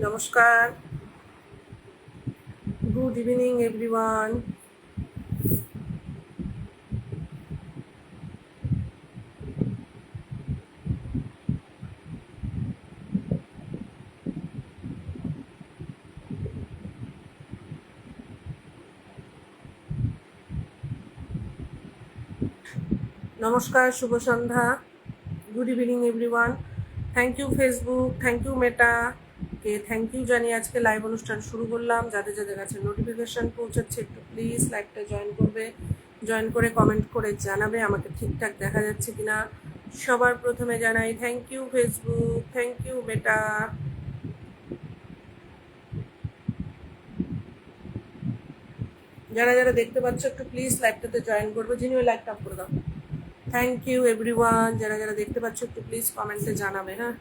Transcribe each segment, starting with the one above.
নমস্কার, good evening everyone. নমস্কার, শুভ সন্ধ্যা, good evening everyone. Thank you Facebook, thank you Meta কে থ্যাংক ইউ জানিয়ে আজকে লাইভ অনুষ্ঠান শুরু করলাম। যাদের যাদের কাছে নোটিফিকেশন পৌঁছাচ্ছে একটু প্লিজ লাইভটা জয়েন করবে, জয়েন করে কমেন্ট করে জানাবে আমাকে ঠিকঠাক দেখা যাচ্ছে কিনা। সবার প্রথমে জানাই thank you Facebook, thank you Meta. যারা যারা দেখতে পাচ্ছ একটু প্লিজ লাইভটাতে জয়েন করবে, যিনি ওই লাইভটা করে দাও। Thank you everyone. যারা যারা দেখতে পাচ্ছ একটু প্লিজ কমেন্টে জানাবে। হ্যাঁ,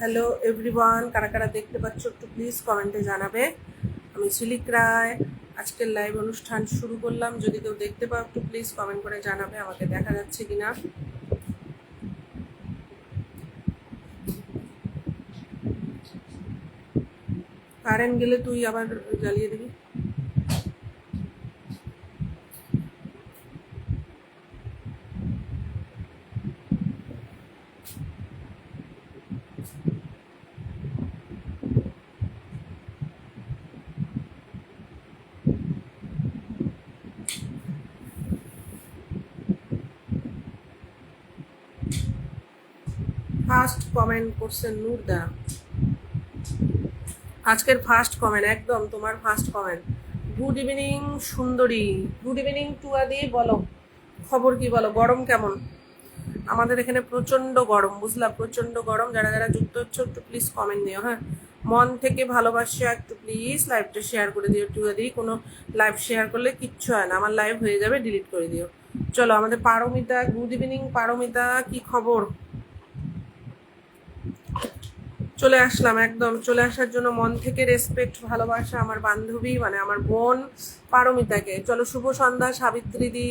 হ্যালো এভরিওয়ান, কারা কারা দেখতে পাচ্ছ একটু প্লিজ কমেন্টে জানাবে। আমি ঝিলিক রায়, আজকের লাইভ অনুষ্ঠান শুরু করলাম। যদি কেউ দেখতে পাও একটু প্লিজ কমেন্ট করে জানাবে আমাকে দেখা যাচ্ছে কিনা। কারেন্ট গেলে তুই আবার জ্বালিয়ে দিবি। ফার্স্ট কমেন্ট করছেন নূরদা, আজকের ফার্স্ট কমেন্ট, একদম তোমার ফার্স্ট কমেন্ট। গুড ইভিনিং সুন্দরী, গুড ইভিনিং টুয়াদি, বলো খবর কি, বলো গরম কেমন? আমাদের এখানে প্রচন্ড গরম, বুঝলাম, প্রচন্ড গরম। যারা যারা যুক্ত হচ্ছে একটু প্লিজ কমেন্ট দিও। হ্যাঁ, মন থেকে ভালোবাসা একটু প্লিজ লাইভটা শেয়ার করে দিও। টুয়াদি, কোনো লাইভ শেয়ার করলে কিচ্ছু হয় না, আমার লাইভ হয়ে যাবে, ডিলিট করে দিও। চলো আমাদের পারমিতা, গুড ইভিনিং পারমিতা, কি খবর? চলে আসলাম, একদম চলে আসার জন্য মন থেকে রেসপেক্ট ভালোবাসা আমার বান্ধবী, মানে আমার বোন পারমিতাকে। চলো শুভ সন্ধ্যা সাবিত্রী দি,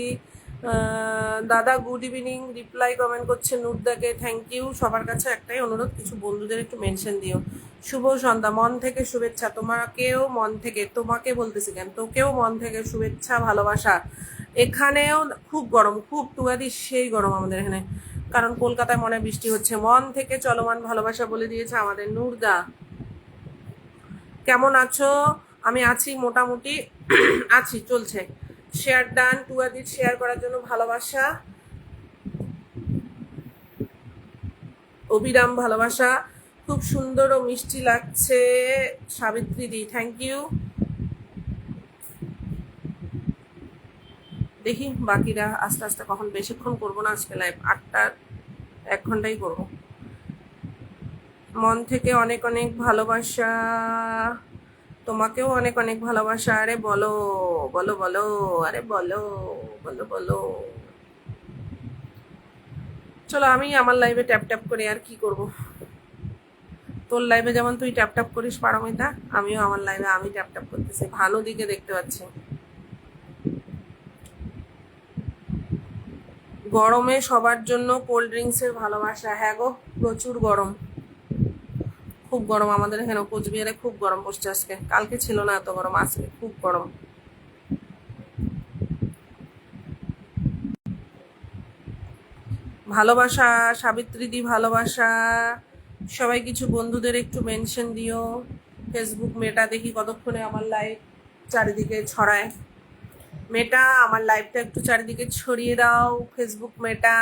দাদা গুড ইভিনিং, রিপ্লাই কমেন্ট করছে নূরদাকে থ্যাংক ইউ। সবার কাছে একটাই অনুরোধ, কিছু বন্ধুদের একটু মেনশন দিও। শুভ সন্ধ্যা, মন থেকে শুভেচ্ছা তোমাকেও, মন থেকে, তোমাকে বলতেছি কেন, তোকেও মন থেকে শুভেচ্ছা ভালোবাসা। এখানেও খুব গরম, খুব টুয়াদি সেই গরম আমাদের এখানে, কারণ কলকাতায় মনে বৃষ্টি হচ্ছে। মন থেকে চলমান ভালোবাসা বলে দিয়েছে আমাদের নূরদা। কেমন আছো? আমি আছি মোটামুটি আছি, চলছে। শেয়ার ডান, টুয়াদির শেয়ার করার জন্য ভালোবাসা, অবিরাম ভালোবাসা। খুব সুন্দর ও মিষ্টি লাগছে সাবিত্রী দি, থ্যাংক ইউ। দেখি বাকিরা আস্তে আস্তে, কখন, বেশিক্ষণ করবো না আজকে লাইভ, 8টা 1 ঘন্টাই করবো। মন থেকে অনেক অনেক ভালোবাসা, তোমাকেও অনেক অনেক ভালোবাসা। আরে বলো বলো বলো, আরে বলো বলো বলো। চলো আমি আমার লাইভে ট্যাপ ট্যাপ করে আর কি করব। তোর লাইভে যেমন তুই ট্যাপ ট্যাপ করিস পারমিতা, আমিও আমার লাইভে আমি ট্যাপ ট্যাপ করতেছি। ভানু দিকে দেখতে পাচ্ছি। গরমে সবার জন্য কোল্ড ড্রিঙ্কসের ভালোবাসা। হ্যাঁ গো, প্রচুর গরম, খুব গরম আমাদের এখানে কোচবিহারে, খুব গরম পড়ছে আজকে। কালকে ছিল না এত গরম, আজকে খুব গরম। ভালোবাসা সাবিত্রী দি, ভালোবাসা। সবাই কিছু বন্ধুদের একটু মেনশন দিও। ফেসবুক মেটা দেখি কতক্ষণে আমার লাইভ চারিদিকে ছড়ায়। মেটা আমার লাইভটা একটু চারিদিকে ছড়িয়ে দাও, ফেসবুক মেটা।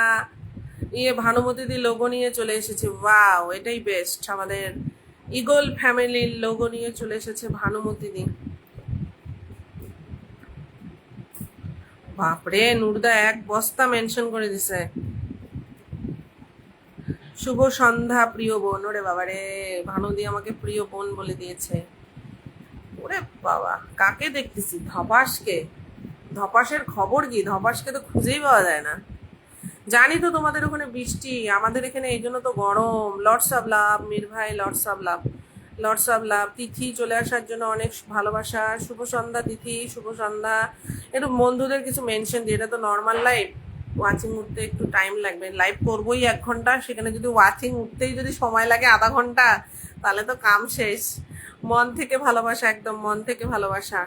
ভানুমতি দি লোগো নিয়ে চলে এসেছে, ওয়াও, এটাই বেস্ট। আমাদের ইগল ফ্যামিলির লোগো নিয়ে চলে এসেছে ভানুমতি দি। বাপরে, নূরদা 1 বস্তা মেনশন করে দিছে। শুভ সন্ধ্যা প্রিয় বোন, ওরে বাবারে, ভানুদি আমাকে প্রিয় বোন বলে দিয়েছে। ওরে বাবা, কাকে দেখতেছি? ধপাসকে। ধপাসের খবর কি? ধপাসকে তো খুঁজেই পাওয়া যায় না। জানি তো তোমাদের ওখানে বৃষ্টি, আমাদের এখানে এই জন্য তো গরম। লর্ডস অফ লাভ মীর ভাই, lords of love, lords of love. Tithi চলে আসার জন্য অনেক ভালোবাসা। শুভ সন্ধ্যা তিথি, শুভ সন্ধ্যা। একটু বন্ধুদের কিছু মেনশন দিয়ে, এটা তো নর্মাল লাইভ, ওয়াচিং উঠতে একটু টাইম লাগবে। লাইভ করবোই 1 ঘন্টা, সেখানে যদি ওয়াচিং উঠতেই যদি সময় লাগে আধা ঘন্টা, তাহলে তো কাম শেষ। মন থেকে ভালোবাসা, একদম মন থেকে ভালোবাসা।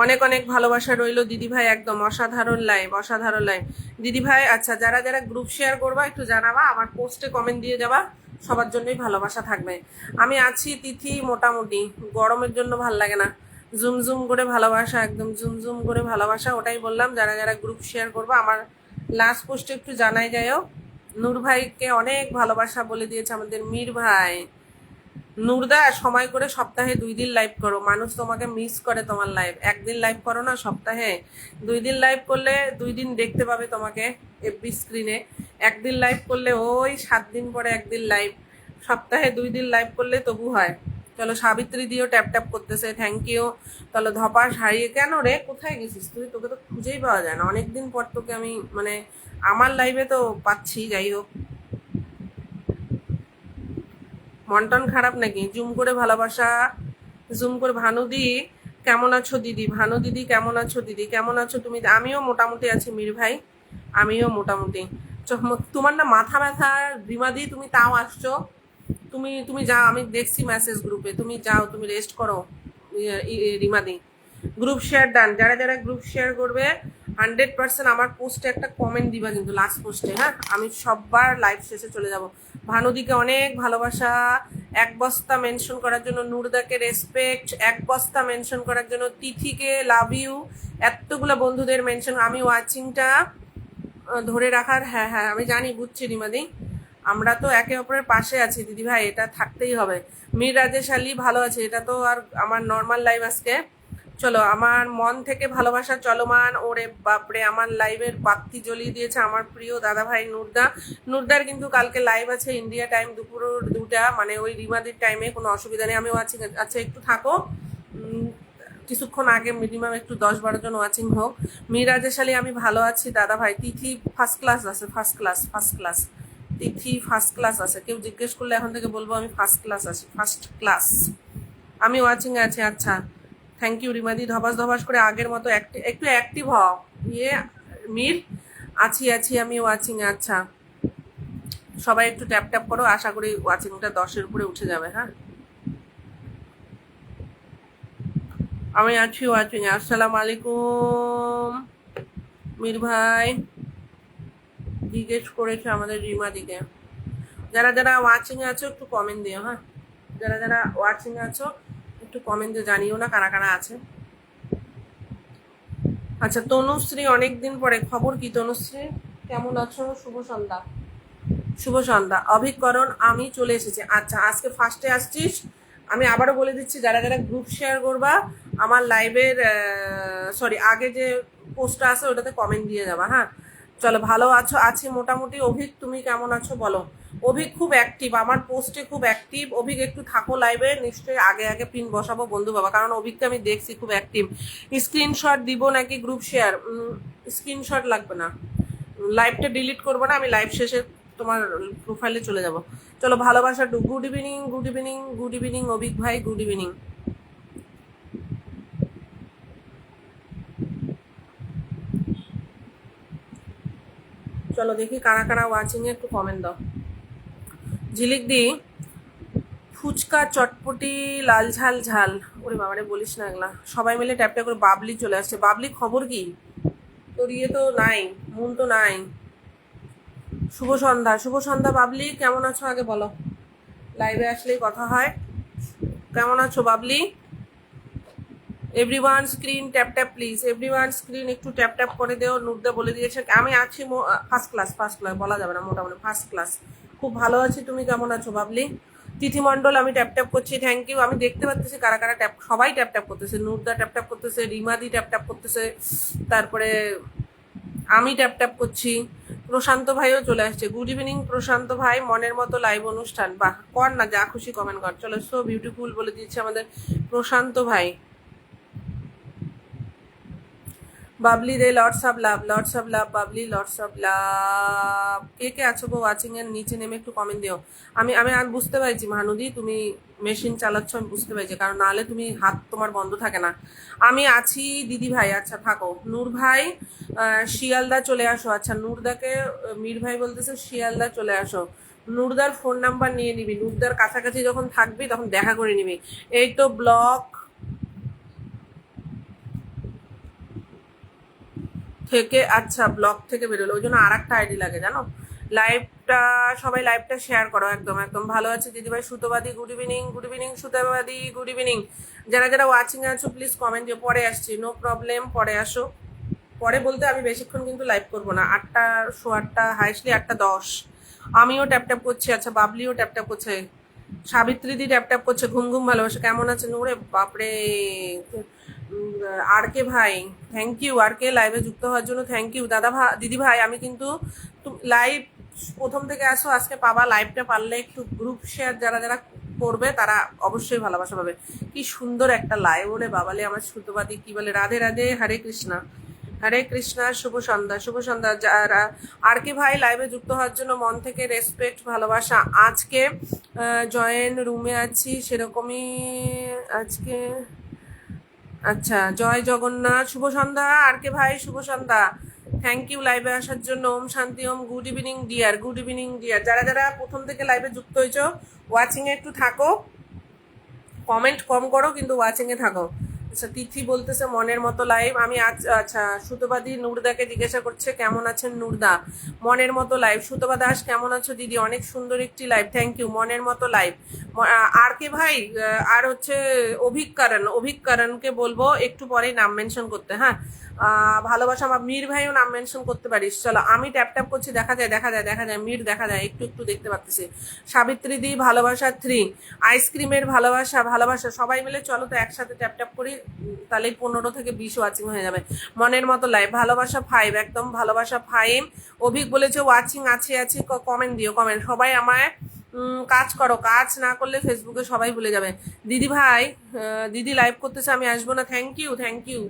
অনেক অনেক ভালোবাসা রইলো দিদি ভাই, একদম অসাধারণ লাইভ, অসাধারণ লাইভ দিদি ভাই। আচ্ছা, যারা যারা গ্রুপ শেয়ার করবা একটু জানাবা, আমার পোস্টে কমেন্ট দিয়ে যাবা, সবার জন্যই ভালোবাসা থাকবে। আমি আছি তিথি, মোটামুটি। গরমের জন্য ভাল লাগে না, জুম জুম করে ভালোবাসা, একদম জুম জুম করে ভালোবাসা। ওটাই বললাম, যারা যারা গ্রুপ শেয়ার করবা আমার লাস্ট পোস্টে একটু জানাই যায়ও। নূর ভাইকে অনেক ভালোবাসা বলে দিয়েছে আমাদের মীর ভাই। নুরদা, সময় করে সপ্তাহে 2 দিন লাইভ করো, মানুষ তোমাকে মিস করে। তোমার লাইভ একদিন লাইভ করো না, সপ্তাহে 2 দিন লাইভ করলে 2 দিন দেখতে পাবে তোমাকে এফবি স্ক্রিনে। একদিন লাইভ করলে ওই 7 দিন পরে একদিন লাইভ, সপ্তাহে 2 দিন লাইভ করলে তবু হয়। চলো, সাবিত্রী দিও ট্যাপ ট্যাপ করতেছে, থ্যাংক ইউ। চলো, ধপাস হারিয়ে কেন রে? কোথায় গেছিস তুই? তোকে তো খুঁজেই পাওয়া যায় না, অনেকদিন পর তোকে আমি মানে আমার লাইভে তো পাচ্ছি। যাই হোক, মন টন খারাপ নাকি? জুম করে ভালোবাসা, জুম করে। ভানুদি কেমন আছো দিদি? ভানু দিদি কেমন আছো? দিদি কেমন আছো তুমি? আমিও মোটামুটি আছি মীর ভাই, আমিও মোটামুটি। তোমার না মাথা ব্যথা রিমাদি, তুমি তাও আসছো। তুমি তুমি যাও, আমি দেখছি মেসেজ গ্রুপে, তুমি যাও, তুমি রেস্ট করো। রিমাদি, গ্রুপ শেয়ার ডান। যারা যারা গ্রুপ শেয়ার করবে 100% আমার পোস্টে একটা কমেন্ট দিবা কিন্তু, লাস্ট পোস্টে। হ্যাঁ, আমি সববার লাইভ শেষে চলে যাব। ভানুদিকে অনেক ভালোবাসা। 1 বস্তা মেনশন করার জন্য নুরদাকে রেসপেক্ট, 1 বস্তা মেনশন করার জন্য তিথিকে লাভ ইউ। এতগুলো বন্ধুদের মেনশন, আমি ওয়াচিংটা ধরে রাখার। হ্যাঁ হ্যাঁ, আমি জানি, বুঝছি রিমাদি। আমরা তো একে অপরের পাশে আছি দিদি ভাই, এটা থাকতেই হবে। মীর রাজেশ আলী ভালো আছে, এটা তো আর আমার নর্মাল লাইভ আজকে। চলো, আমার মন থেকে ভালোবাসা চলমান। ওরে বাপরে, আমার লাইভের বাতি জ্বলিয়ে দিয়েছে আমার প্রিয় দাদা ভাই নুরদা। নুরদার কিন্তু কালকে লাইভ আছে ইন্ডিয়া টাইম দুপুর 2টা, মানে ওই রিমাদির টাইমে, কোনো অসুবিধা নেই। আমি ওয়াচিং। আচ্ছা, একটু থাকো, কিছুক্ষণ আগে মিনিমাম একটু 10-12 জন ওয়াচিং হোক। মিরাজেশ আলী, আমি ভালো আছি দাদা ভাই। তিথি ফার্স্ট ক্লাস আছে, ফার্স্ট ক্লাস, ফার্স্ট ক্লাস। তিথি ফার্স্ট ক্লাস আছে, কেউ জিজ্ঞেস করলে এখন থেকে বলবো আমি ফার্স্ট ক্লাস আছি, ফার্স্ট ক্লাস। আমি ওয়াচিং আছি। আচ্ছা, থ্যাংক ইউ রিমাদি। ধবাস ধবাস করে আগের মতো একটু অ্যাক্টিভ হও। ইয়ে মীর, আছি আছি, আমি ওয়াচিং। আচ্ছা, সবাই একটু ট্যাপ ট্যাপ করো, আশা করি ওয়াচিংটা 10-এর উপরে উঠে যাবে। হ্যাঁ, আমি আছি ওয়াচিং। আসসালামু আলাইকুম মীর ভাই, জিজ্ঞেস করেছে আমাদের রিমা দিকে। যারা যারা ওয়াচিং আছো একটু কমেন্ট দিও। হ্যাঁ, যারা যারা ওয়াচিং আছো একটু কমেন্ট দিয়ে জানিও না কারা কারা আছে। আচ্ছা, তনুশ্রী, অনেকদিন পরে, খবর কি তনুশ্রী? কেমন আছো? শুভ সন্ধ্যা, শুভ সন্ধ্যা। অভিকরণ, আমি চলে এসেছি। আচ্ছা, আজকে ফার্স্টে আসছিস। আমি আবারও বলে দিচ্ছি, যারা যারা গ্রুপ শেয়ার করবা আমার লাইভের, সরি, আগে যে পোস্টটা আছে ওটাতে কমেন্ট দিয়ে যাবা। হ্যাঁ, চলো, ভালো আছো? আছি মোটামুটি। অভিক, তুমি কেমন আছো বলো? অভিক খুব অ্যাক্টিভ, আমার পোস্টে খুব অ্যাক্টিভ। অভিক, একটু থাকো লাইভে, নিশ্চয়ই আগে আগে পিন বসাবো বন্ধু বাবা, কারণ অভিককে আমি দেখছি খুব অ্যাক্টিভ। স্ক্রিনশট দিব নাকি গ্রুপ শেয়ার? স্ক্রিনশট লাগবে না, লাইভটা ডিলিট করবো না, আমি লাইভ শেষে তোমার প্রোফাইলে চলে যাব। চলো, ভালোবাসা। Good evening, good evening, good evening Avik ভাই, গুড ইভিনিং। চলো দেখি কারা কারা ওয়াচিং এ, একটু কমেন্ট দাও। ঝিলিক দি, ফুচকা চটপটি লাল ঝাল ঝাল। ওরে বাবারে, বলিস না এগুলা। সবাই মিলে ট্যাপ ট্যাপ করে। বাবলি চলে আসছে। বাবলি, খবর কি? তোর ইয়ে তো নাই, মন তো নাই। শুভ সন্ধ্যা, শুভ সন্ধ্যা বাবলি, কেমন আছো আগে বলো, লাইভে আসলেই কথা হয়। কেমন আছো Babli? Everyone screen tap tap please, everyone screen একটু ট্যাপ ট্যাপ করে দেও। নুরদা বলে দিয়েছে আমি আছি ফার্স্ট ক্লাস, ফার্স্ট ক্লাস বলা যাবে না, মোটামুটি ফার্স্ট ক্লাস। খুব ভালো আছি, তুমি কেমন আছো বাবলি? তিথি মণ্ডল, আমি ট্যাপ ট্যাপ করছি, থ্যাংক ইউ। আমি দেখতে পাচ্ছি কারা কারা ট্যাপ, সবাই ট্যাপ ট্যাপ করতেছে। নুরদা ট্যাপ ট্যাপ করতেছে, রিমাদি ট্যাপ ট্যাপ করতেছে, তারপরে আমি ট্যাপ ট্যাপ করছি। প্রশান্ত ভাইও চলে আসছে। গুড ইভিনিং প্রশান্ত ভাই, মনের মতো লাইভ অনুষ্ঠান, বাহ কর না, যা খুশি কমেন্ট কর। চলো, সো বিউটিফুল বলে দিচ্ছে আমাদের প্রশান্ত ভাই। বাবলি রে, lots of love, lots of love Babli, lots of love. কে কে আছো গো ওয়াচিং এর নিচে নেমে একটু কমেন্ট দিও। আমি আমি আর বুঝতে পারছি ভানুদি, তুমি মেশিন চালাচ্ছ, আমি বুঝতে পারছি, কারণ নাহলে তুমি হাত তোমার বন্ধ থাকে না। আমি আছি দিদি ভাই, আচ্ছা থাকো। নূর ভাই শিয়ালদা চলে আসো। আচ্ছা নূরদাকে মীর ভাই বলতেছে শিয়ালদা চলে আসো। নূরদার ফোন নাম্বার নিয়ে নিবি, নূরদার কাছাকাছি যখন থাকবি তখন দেখা করে নিবি। এই তো ব্লক থেকে, আচ্ছা ব্লগ থেকে বেরোলো, ওই জন্য আর একটা আইডি লাগে জানো। লাইভটা সবাই লাইভটা শেয়ার করো, একদম একদম। ভালো আছে দিদিভাই সুতোবাদী, গুড ইভিনিং, গুড ইভিনিং সুতোবাদী, গুড ইভিনিং। যারা যারা ওয়াচিং আছো প্লিজ কমেন্ট দিও। পরে আসছি, নো প্রবলেম, পরে আসো। পরে বলতে আমি বেশিক্ষণ কিন্তু লাইভ করবো না, 8টা, 8:15, হাইস্টলি 8:10। আমিও ট্যাপ ট্যাপ করছি, আচ্ছা বাবলিও ট্যাপ ট্যাপ করছে, সাবিত্রী দি ট্যাপ ট্যাপ করছে, ঘুম ঘুম ভালোবাসা। কেমন আছে নূরে, বাপরে। আর কে ভাই, থ্যাংক ইউ। আর কে লাইভে যুক্ত হওয়ার জন্য থ্যাংক ইউ। দাদা ভাই, দিদি ভাই, আমি কিন্তু লাইভ প্রথম থেকে আসো, আজকে পাবা। লাইভটা পারলে একটু গ্রুপ শেয়ার যারা যারা করবে তারা অবশ্যই ভালোবাসা পাবে। কি সুন্দর একটা লাইভ, ওরে বাবালে আমার সুতোবাদী কি বলে, রাধে রাধে, হরে কৃষ্ণা, হরে কৃষ্ণা, শুভ সন্ধ্যা, শুভ সন্ধ্যা। যারা আর কে ভাই লাইভে যুক্ত হওয়ার জন্য মন থেকে রেসপেক্ট, ভালোবাসা। আজকে জয়েন রুমে আছি সেরকমই আজকে। আচ্ছা, জয় জগন্নাথ, শুভ সন্ধ্যা আর কে ভাই, শুভ সন্ধ্যা। থ্যাংক ইউ লাইভে আসার জন্য। ওম শান্তি ওম। Good evening dear, good evening dear. যারা যারা প্রথম থেকে লাইভে যুক্ত হয়েছ, ওয়াচিংয়ে একটু থাকো, কমেন্ট কম করো কিন্তু ওয়াচিংয়ে থাকো। আচ্ছা তিথি বলতেছে মনের মতো লাইভ। আমি আজ, আচ্ছা সুতোবাদী নূরদাকে জিজ্ঞাসা করছে কেমন আছেন নূরদা। মনের মতো লাইভ। সুতোবা দাস কেমন আছো দিদি, অনেক সুন্দর একটি লাইভ, থ্যাংক ইউ। মনের মতো লাইভ। আর কে ভাই, আর হচ্ছে অভিক কারণকে বলবো একটু পরেই নাম মেনশন করতে, হ্যাঁ। ভালোবাসা আমার মীর ভাইও নাম মেনশন করতে পারিস। চলো আমি ট্যাপ ট্যাপ করছি, দেখা যায় দেখা যায় দেখা যায়, মীর দেখা যায়, একটু একটু দেখতে পাচ্ছি। সাবিত্রী দি ভালোবাসা 3, আইসক্রিমের ভালোবাসা, ভালোবাসা সবাই মিলে চলো তো একসাথে ট্যাপ ট্যাপ করি, তাহলে 15 থেকে 20 ওয়াচিং হয়ে যাবে। মনের মতো লাইভ, ভালোবাসা 5, একদম ভালোবাসা 5। অভিক বলেছে ওয়াচিং আছে আছে, কমেন্ট দিও, কমেন্ট। সবাই আমায় কাজ করো, কাজ না করলে ফেসবুকে সবাই ভুলে যাবে। দিদি ভাই, দিদি লাইভ করতেছে, আমি আসবো না। থ্যাংক ইউ, থ্যাংক ইউ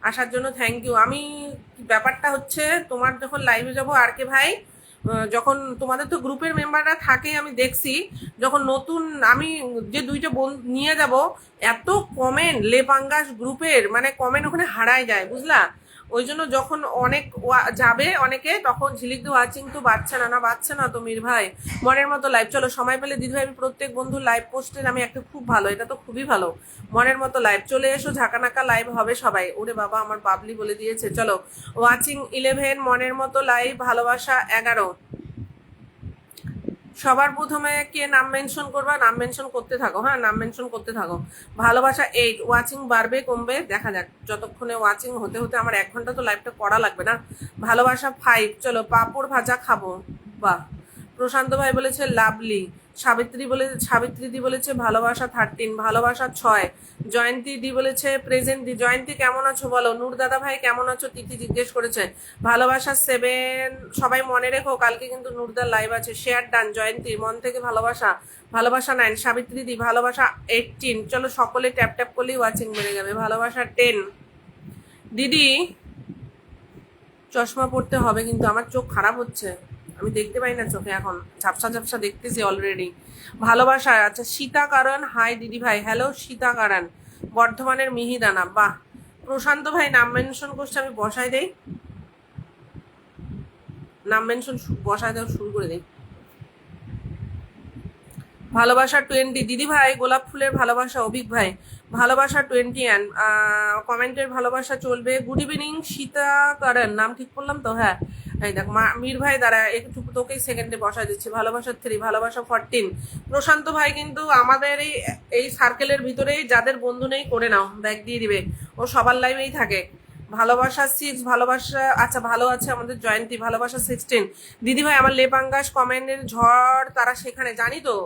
আসার জন্য, থ্যাংক ইউ। আমি ব্যাপারটা হচ্ছে, তোমার যখন লাইভে যাবো আর কে ভাই, যখন তোমাদের তো গ্রুপের মেম্বাররা থাকে, আমি দেখছি যখন নতুন আমি যে 2টা বোন নিয়ে যাব, এত কমেন্ট লেপাঙ্গাস গ্রুপের, মানে কমেন্ট ওখানে হারায় যায়, বুঝলা। ওই জন্য যখন অনেক যাবে অনেকে, তখন ঝিলিক দিয়ে ওয়াচিং তো বাড়ছে না, না বাড়ছে না তো মীর ভাই। মনের মতো লাইভ, চলো সময় পেলে দিদি ভাই, আমি প্রত্যেক বন্ধুর লাইভ পোস্টের আমি একটা খুব ভালো, এটা তো খুবই ভালো। মনের মতো লাইভ চলে এসো, ঝাঁকানাকা লাইভ হবে সবাই। ওরে বাবা, আমার বাবলি বলে দিয়েছে। চলো ওয়াচিং 11, মনের মতো লাইভ, ভালোবাসা 11। সবার প্রথমে কে নাম মেনশন করবা, নাম মেনশন করতে থাকো, হ্যাঁ নাম মেনশন করতে থাকো। ভালোবাসা 8, ওয়াচিং বাড়বে কমবে দেখা যাক, যতক্ষণে ওয়াচিং হতে হতে আমার 1 ঘন্টা তো লাইভটা করা লাগবে না। ভালোবাসা 5, চলো পাঁপড় ভাজা খাবো, বাহ। প্রশান্ত ভাই বলেছে লাভলি। সাবিত্রী দি বলেছে ভালোবাসা 13, ভালোবাসা 6। জয়ন্তী দি বলেছে প্রেজেন্ট দি। জয়ন্তী কেমন আছো বলো। নূর দাদা ভাই কেমন আছো, তিথি জিজ্ঞেস করেছে। ভালোবাসা 7। সবাই মনে রেখো কালকে কিন্তু নূরদার লাইভ আছে। Share done. জয়ন্তী মন থেকে ভালোবাসা, ভালোবাসা 9। সাবিত্রী দি ভালোবাসা 18। চলো সকলে ট্যাপ ট্যাপ করলেই ওয়াচিং বেড়ে যাবে। ভালোবাসা 10। দিদি চশমা পড়তে হবে কিন্তু, আমার চোখ খারাপ হচ্ছে, আমি দেখতে পাই না চোখে এখন, ঝাপসা ঝাপসা দেখতেছি অলরেডি। ভালোবাসা, আচ্ছা সীতা কারণ, হাই দিদি ভাই, হ্যালো সীতা কারণ, বর্ধমানের মিহিদানা, বাহ। প্রশান্ত ভাই নাম মেনশন করছে, আমি বসাই দেই, নাম মেনশন বসায় দেওয়া শুরু করে দেই। ভালোবাসা 20, দিদি ভাই গোলাপ ফুলের ভালোবাসা। অভিক ভাই ভালোবাসা 20 কমেন্টের ভালোবাসা চলবে। গুড ইভিনিং সীতা কারণ, নাম ঠিক করলাম তো, হ্যাঁ। এই দেখ মীর ভাই দ্বারা একটু তোকেই সেকেন্ডে বসায় দিচ্ছি। ভালোবাসা 3, ভালোবাসা 14। প্রশান্ত ভাই কিন্তু আমাদের এই সার্কেলের ভিতরেই যাদের বন্ধু নেই করে নাও, ব্যাগ দিয়ে দিবে, ও সবার লাইভেই থাকে। ভালোবাসা 6, ভালোবাসা, আচ্ছা ভালো আছে আমাদের জয়ন্তী, ভালোবাসা 16। দিদি ভাই আমার লেপাঙ্গাস কমেন্টের ঝড়, তারা সেখানে জানি তো,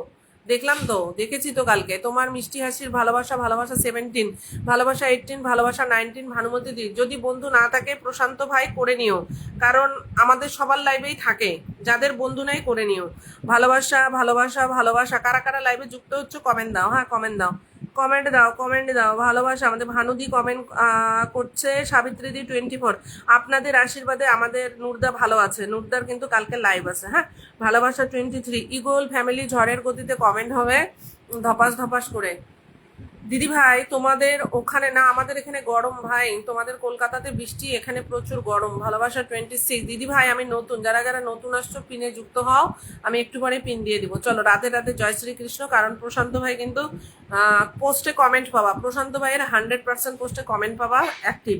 দেখলাম তো, দেখেছি তো কালকে। তোমার মিষ্টি হাসির ভালোবাসা, ভালোবাসা 17, ভালোবাসা 18, ভালোবাসা 19, ভানুমতি দি। যদি বন্ধু না থাকে প্রশান্ত ভাই করে নিও, কারণ আমাদের সবার লাইভেই থাকে, যাদের বন্ধু নেই করে নিও। ভালোবাসা ভালোবাসা ভালোবাসা, কারা কারা লাইভে যুক্ত হচ্ছে কমেন্ট দাও, হ্যাঁ কমেন্ট দাও, কমেন্ট দাও, কমেন্ট দাও। ভালোবাসা। আমাদের ভানুদি কমেন্ট করছে, সাবিত্রীদি 24। আপনাদের আশীর্বাদে আমাদের নূরদা ভালো আছে, নূরদার কিন্তু কালকে লাইভ আছে, হ্যাঁ। ভালোবাসা 23। ইগল ফ্যামিলি ঝড়ের গতিতে কমেন্ট হবে ধপাস ধপাস করে। দিদি ভাই তোমাদের ওখানে না, আমাদের এখানে গরম ভাই, তোমাদের কলকাতাতে বৃষ্টি, এখানে প্রচুর গরম। ভালোবাসা 26। দিদি ভাই আমি নতুন, যারা যারা নতুন আসছো পিনে যুক্ত হও, আমি একটু পরে পিন দিয়ে দিব। চলো রাতে রাতে জয় শ্রীকৃষ্ণ। কারণ প্রশান্ত ভাই কিন্তু পোস্টে কমেন্ট পাবা, প্রশান্ত ভাইয়ের 100% পোস্টে কমেন্ট পাবা অ্যাক্টিভ।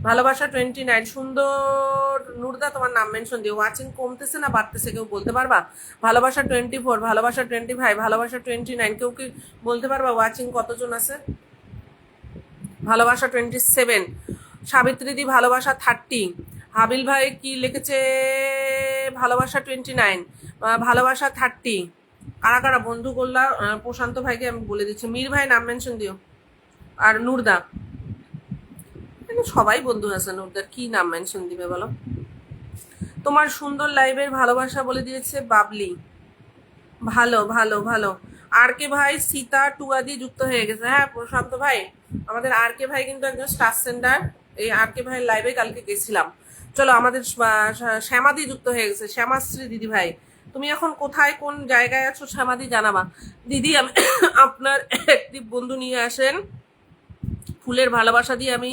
ভালোবাসা 29। সুন্দর নূরদা তোমার নাম মেনশন দিও। ওয়াচিং কমতেছে না বাড়তেছে কেউ বলতে পারবা? ভালোবাসা 24, ভালোবাসা 25, ভালোবাসা 29, কেউ কি বলতে পারবা ওয়াচিং কতজন আছে? ভালোবাসা 27। সাবিত্রীদি ভালোবাসা 30। হাবিল ভাই কি লিখেছে? ভালোবাসা 29, ভালোবাসা 30। কারা কারা বন্ধু করলা প্রশান্ত ভাইকে আমি বলে দিচ্ছি। মীর ভাই নাম মেনশন দিও। আর নূরদা, সবাই বন্ধু আছে, নূরদার কি নাম মেনশন দিবে বলো? তোমার সুন্দর লাইভের ভালোবাসা বলে দিয়েছে বাবলি। ভালো ভালো ভালো। আর কে ভাই সীতা টুয়াদি যুক্ত হয়ে গেছে, হ্যাঁ প্রশান্ত ভাই। আমাদের আর কে ভাই কিন্তু একজন স্টার সেন্টার, এই আর কে ভাইয়ের লাইভে কালকে গেছিলাম। চলো আমাদের শ্যামাদি যুক্ত হয়ে গেছে, শ্যামাশ্রী দিদি ভাই। তুমি এখন কোথায় কোন জায়গায় আছো শ্যামাদি জানাবা। দিদি আমি আপনার একটি বন্ধু নিয়ে আসেন, ফুলের ভালোবাসা দিয়ে আমি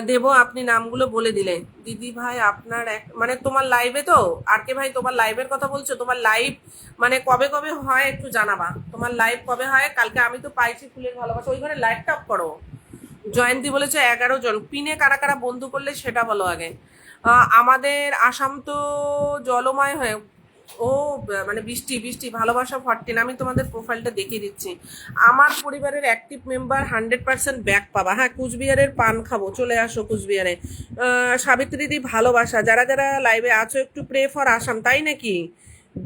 দেব, আপনি নামগুলো বলে দিলে। দিদি ভাই আপনার এক মানে তোমার লাইভে তো আর কে ভাই, তোমার লাইভের কথা বলছো? তোমার লাইভ মানে কবে কবে হয় একটু জানাবা, তোমার লাইভ কবে হয়? কালকে আমি তো পাইছি ফুলের ভালোবাসা, ওই ঘরে লাইভটা অফ করো। জয়ন্তী বলেছে 11 জন। পিনে কারা কারা বন্ধু করলে সেটা বলো আগে। আমাদের আসাম তো জলময় হয়ে, ও মানে বৃষ্টি বৃষ্টি। ভালোবাসা 14। আমি তোমাদের প্রোফাইলটা দেখিয়ে দিচ্ছি। আমার পরিবারের অ্যাক্টিভ মেম্বার 100% ব্যাক পাবা, হ্যাঁ। কুচবিহারের পান খাবো, চলে আসো কুচবিহারে। সাবিত্রী দি ভালোবাসা। যারা যারা লাইভে আছো একটু প্রে ফর আসাম। তাই নাকি?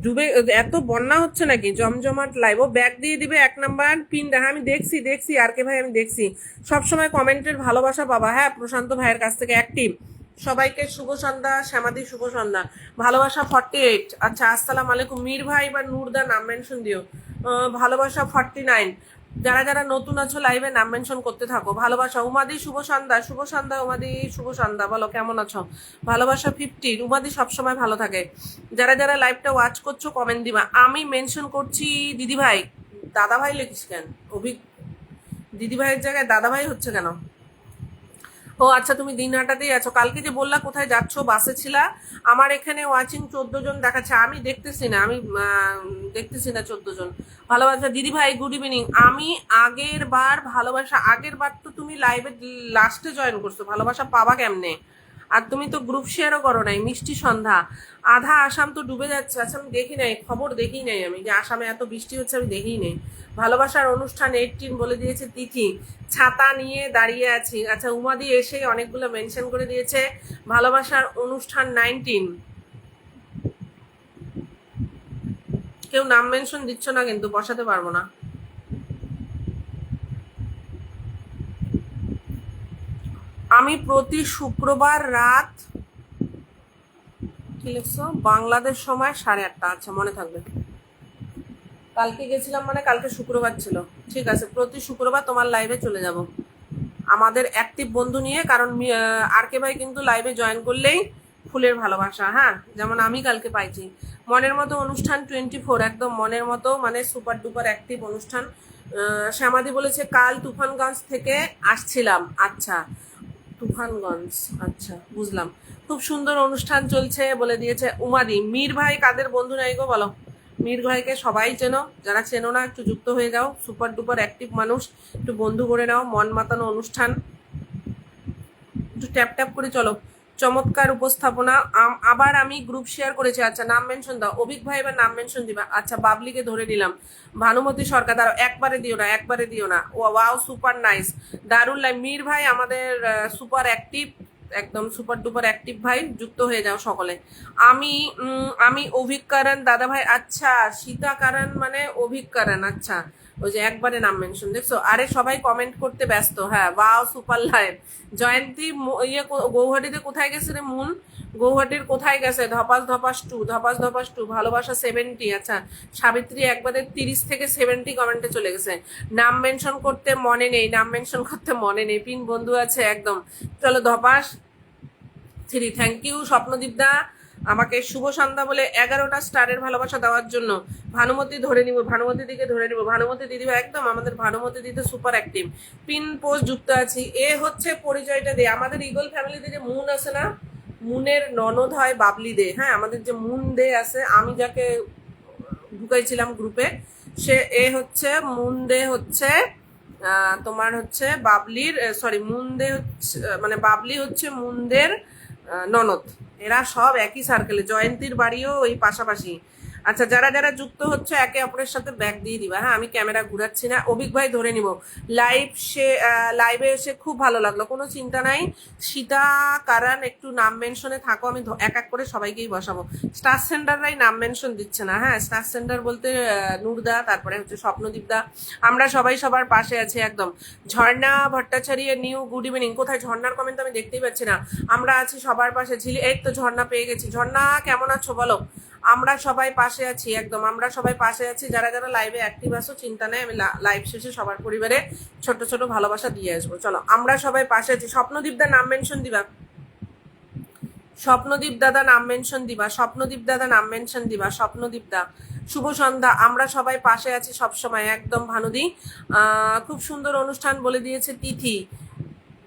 ডুবে এত বন্যা হচ্ছে নাকি? জমজমাট লাইভ। ও ব্যাক দিয়ে দিবে 1 নাম্বার পিন দেখা। আমি দেখছি দেখছি আর কে ভাই, আমি দেখছি সবসময় কমেন্টের ভালোবাসা পাবা, হ্যাঁ প্রশান্ত ভাইয়ের কাছ থেকে অ্যাক্টিভ। সবাইকে শুভ সন্ধ্যা। শ্যামাদি শুভ সন্ধ্যা। ভালোবাসা 48। আচ্ছা আসসালাম আলাইকুম। মীর ভাই বা নূরদা নাম মেনশন দিও। ভালোবাসা 49। যারা যারা নতুন আছো লাইভে নাম মেনশন করতে থাকো। ভালোবাসা উমাদি শুভ সন্ধ্যা। শুভ সন্ধ্যা উমাদি, শুভ সন্ধ্যা। বলো কেমন আছো? ভালোবাসা 50। উমাদি সবসময় ভালো থাকে। যারা যারা লাইভটা ওয়াচ করছো কমেন্ট দিবা। আমি মেনশন করছি দিদি ভাই। দাদা ভাই লিখিস কেন? অভিক দিদি ভাইয়ের জায়গায় দাদা ভাই হচ্ছে কেন? ও আচ্ছা, তুমি দিনহাটাতেই আছো। কালকে যে বললা কোথায় যাচ্ছ, বাসে ছিলা। আমার এখানে ওয়াচিং 14 জন দেখাচ্ছে, আমি দেখতেছি না, আমি দেখতেছি না 14 জন। ভালোবাসা দিদি ভাই গুড ইভিনিং। আমি আগের বার ভালোবাসা, আগের বার তো তুমি লাইভে লাস্টে জয়েন করছো, ভালোবাসা পাবা কেমনে? আর তুমি তো গ্রুপ শেয়ারও করো নাই। মিষ্টি সন্ধ্যা। আধা আসাম তো ডুবে যাচ্ছে। আচ্ছা আমি দেখি নাই, খবর দেখি নাই আমি যে আসামে এত বৃষ্টি হচ্ছে, আমি দেখিই নাই। ভালোবাসার অনুষ্ঠান 18 বলে দিয়েছে তিথি। ছাতা নিয়ে দাঁড়িয়ে আছি। আচ্ছা উমাদি এসে অনেকগুলো মেনশন করে দিয়েছে। ভালোবাসার অনুষ্ঠান 19। কেউ নাম মেনশন দিচ্ছ না কিন্তু, বসাতে পারবো না। আমি প্রতি শুক্রবার রাত, কি লিখছো, বাংলাদেশ সময় 8:30। আচ্ছা মনে থাকবে। কালকে গেছিলাম মানে কালকে শুক্রবার ছিল। ঠিক আছে, প্রতি শুক্রবার তোমার লাইভে চলে যাব আমাদের অ্যাক্টিভ বন্ধু নিয়ে। কারণ আর কে ভাই কিন্তু লাইভে জয়েন করলেই ফুলের ভালোবাসা, হ্যাঁ যেমন আমি কালকে পাইছি। মনের মতো অনুষ্ঠান 24, একদম মনের মতো, মানে সুপার ডুপার অ্যাক্টিভ অনুষ্ঠান। শ্যামাদি বলেছে কাল তুফানগঞ্জ থেকে আসছিলাম। আচ্ছা তুফানগঞ্জ, আচ্ছা বুঝলাম। খুব সুন্দর অনুষ্ঠান চলছে বলে দিয়েছে উমাদি। মীর ভাই কাদের বন্ধু নাই গো বলো? মীর ভাইকে সবাই চেনো, যারা চেনো না একটু যুক্ত হয়ে যাও। সুপার ডুপার অ্যাক্টিভ মানুষ, একটু বন্ধু করে নাও। মন মাতানো অনুষ্ঠান, একটু ট্যাপ ট্যাপ করে চলো। চমৎকার উপস্থাপনা। আবার আমি গ্রুপ শেয়ার করেছি। আচ্ছা নাম মেনশন দাও। অভিক ভাই এবার নাম মেনশন দিবা। আচ্ছা বাবলিকে ধরে নিলাম। ভানুমতি সরকার, দাঁড়াও একবারে দিও না, একবারে দিও না। ও ওয়াও সুপার নাইস, দারুল লাইভ। মীর ভাই আমাদের সুপার অ্যাক্টিভ একদম সুপার ডুপার অ্যাক্টিভ ভাই, যুক্ত হয়ে যাও সকলে। আমি আমি অভিক কারণ দাদা ভাই, আচ্ছা সীতা কারণ মানে অভিক কারণ, আচ্ছা ওই যে একবারে নাম মেনশন দেখছো। আরে সবাই কমেন্ট করতে ব্যস্ত। হ্যাঁ ওয়াও সুপার লাইভ। জয়ন্তী ইয়ে গৌহাটিতে কোথায় গেছে রে মুন? গৌহাটির কোথায় গেছে? ধপাস ধপাস টু, ধপাস ধপাস টু, ভালোবাসা 70। আচ্ছা সাবিত্রী একবারে 30 থেকে 70 কমেন্টে চলে গেছে। নাম মেনশন করতে মনে নেই, নাম মেনশন করতে মনে নেই, পিন বন্ধু আছে একদম। চলো ধপাস 3, থ্যাংক ইউ স্বপ্নদীপ দা আমাকে শুভ সন্ধ্যা বলে 11টা স্টারের ভালোবাসা দেওয়ার জন্য। ভানুমতি ধরে নিব, ভানুমতি দিকে ধরে নিব, ভানুমতি দিদি ভাই একদম আমাদের ভানুমতি দিদি সুপার অ্যাক্টিভ, পিন পোস্ট যুক্ত আছি। এ হচ্ছে পরিচয়টা দে, আমাদের ইগল ফ্যামিলিতে যে মুন আছে না, মুনের ননদ হয় বাবলি দে। হ্যাঁ আমাদের যে মুন দে আছে, আমি যাকে ঢুকাইছিলাম গ্রুপে, সে এ হচ্ছে মুন দে, হচ্ছে তোমার হচ্ছে বাবলির, সরি মুন দে হচ্ছে মানে বাবলি হচ্ছে মুনদের ননদ। এরা সব একই সার্কেলে, জয়ন্তীর বাড়িও ওই পাশাপাশি। আচ্ছা যারা যারা যুক্ত হচ্ছে একে অপরের সাথে ব্যাক দিয়ে দিবা। হ্যাঁ আমি ক্যামেরা ঘুরাচ্ছি না, অভিক ভাই ধরে নিব। লাইভে এসে খুব ভালো লাগলো, কোনো চিন্তা নাই। সীতা কারণ একটু নাম মেনশনে থাকো, আমি এক এক করে সবাইকেই বসাবো। স্টার সেন্টাররাই নাম মেনশন দিচ্ছে না। হ্যাঁ স্টার সেন্টার বলতে নূরদা, তারপরে হচ্ছে স্বপ্নদীপ দা, আমরা সবাই সবার পাশে আছি একদম। ঝর্ণা ভট্টাচার্য নিউ গুড ইভিনিং, কোথায় ঝর্ণার কমেন্ট আমি দেখতেই পাচ্ছি না। আমরা আছি সবার পাশে। ঝিলি, এই তো ঝর্ণা পেয়ে গেছি। ঝর্ণা কেমন আছো বলো? আমরা সবাই পাশে আছি একদম, আমরা সবাই পাশে আছি। যারা যারা লাইভে অ্যাক্টিভ আছো চিন্তা নেই, আমি লাইভ শেষে সবার পরিবারে ছোট ছোট ভালোবাসা দিয়ে আসবো। চলো আমরা সবাই পাশে আছি। স্বপ্নদীপ দা নাম মেনশন দিবা, স্বপ্নদীপ দাদা নাম মেনশন দিবা, স্বপ্নদীপ দাদা নাম মেনশন দিবা, স্বপ্নদীপ দা। শুভ সন্ধ্যা, আমরা সবাই পাশে আছি সবসময় একদম। ভানুদি খুব সুন্দর অনুষ্ঠান বলে দিয়েছে তিথি,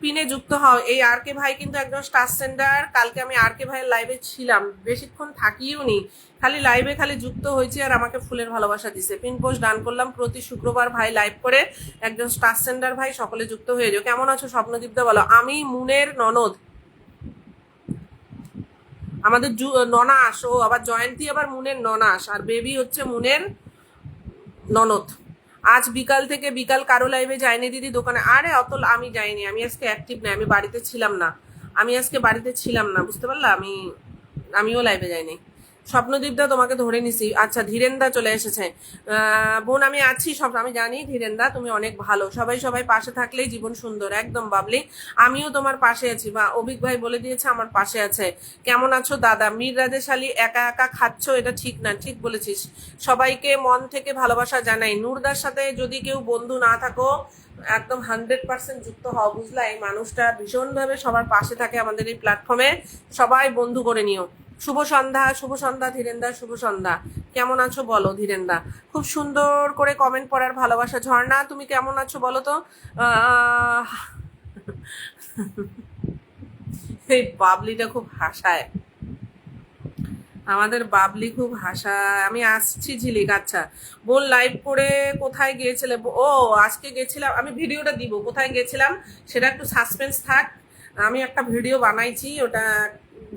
পিনে যুক্ত হও। এই আর কে ভাই কিন্তু একদম স্টার সেন্টার। কালকে আমি আর কে ভাইয়ের লাইভে ছিলাম, বেশিক্ষণ থাকিও নি, খালি লাইভে খালি যুক্ত হয়েছি আর আমাকে ফুলের ভালোবাসা দিছে। পিন পোস্ট ডান করলাম, প্রতি শুক্রবার ভাই লাইভ করে, একজন স্টার সেন্টার ভাই, সকলে যুক্ত হয়ে যাও। কেমন আছো স্বপ্নদীপ দা বলো? আমি মুনের ননদ, আমাদের ননাস, ও আবার জয়ন্তী আবার মুনের ননাস, আর বেবি হচ্ছে মুনের ননদ। আজ বিকাল থেকে বিকাল কারো লাইভে যায়নি দিদি দোকানে? আরে অত আমি যাইনি, আমি আজকে অ্যাক্টিভ নাই, আমি বাড়িতে ছিলাম না, আমি আজকে বাড়িতে ছিলাম না, বুঝতে পারলা? আমিও লাইভে যাইনি। স্বপ্নদীপ দা তোমাকে ধরে নিছি। আচ্ছা ধীরেন দা চলে এসেছে। বোন আমি আছি সব, আমি জানি ধীরেন দা তুমি অনেক ভালো, সবাই সবাই পাশে থাকলেই জীবন সুন্দর একদম বাবলি। আমিও তোমার পাশে আছি, বা অভিক ভাই বলে দিয়েছে আমার পাশে আছে। কেমন আছো দাদা? মীর রাজেশ আলী, একা একা খাচ্ছ এটা ঠিক না। ঠিক বলেছিস, সবাইকে মন থেকে ভালোবাসা জানাই। নূরদার সাথে যদি কেউ বন্ধু না থাকো একদম 100% যুক্ত হও, বুঝলা? এই মানুষটা ভীষণভাবে সবার পাশে থাকে আমাদের এই প্ল্যাটফর্মে, সবাই বন্ধু করে নিও। শুভ সন্ধ্যা, শুভ সন্ধ্যা ধীরেন্দা, শুভ সন্ধ্যা। কেমন আছো বলো ধীরেন্দা? খুব সুন্দর করে কমেন্ট পড়ার ভালোবাসা। ঝর্ণা তুমি কেমন আছো বলো তো? এই বাবলিটা খুব হাসায়, আমাদের বাবলি খুব হাসায়। আমি আসছি ঝিলিক। আচ্ছা বোন লাইভ করে কোথায় গিয়েছিলে? ও আজকে গেছিলাম, আমি ভিডিওটা দিব কোথায় গেছিলাম সেটা একটু সাসপেন্স থাক। আমি একটা ভিডিও বানাইছি, ওটা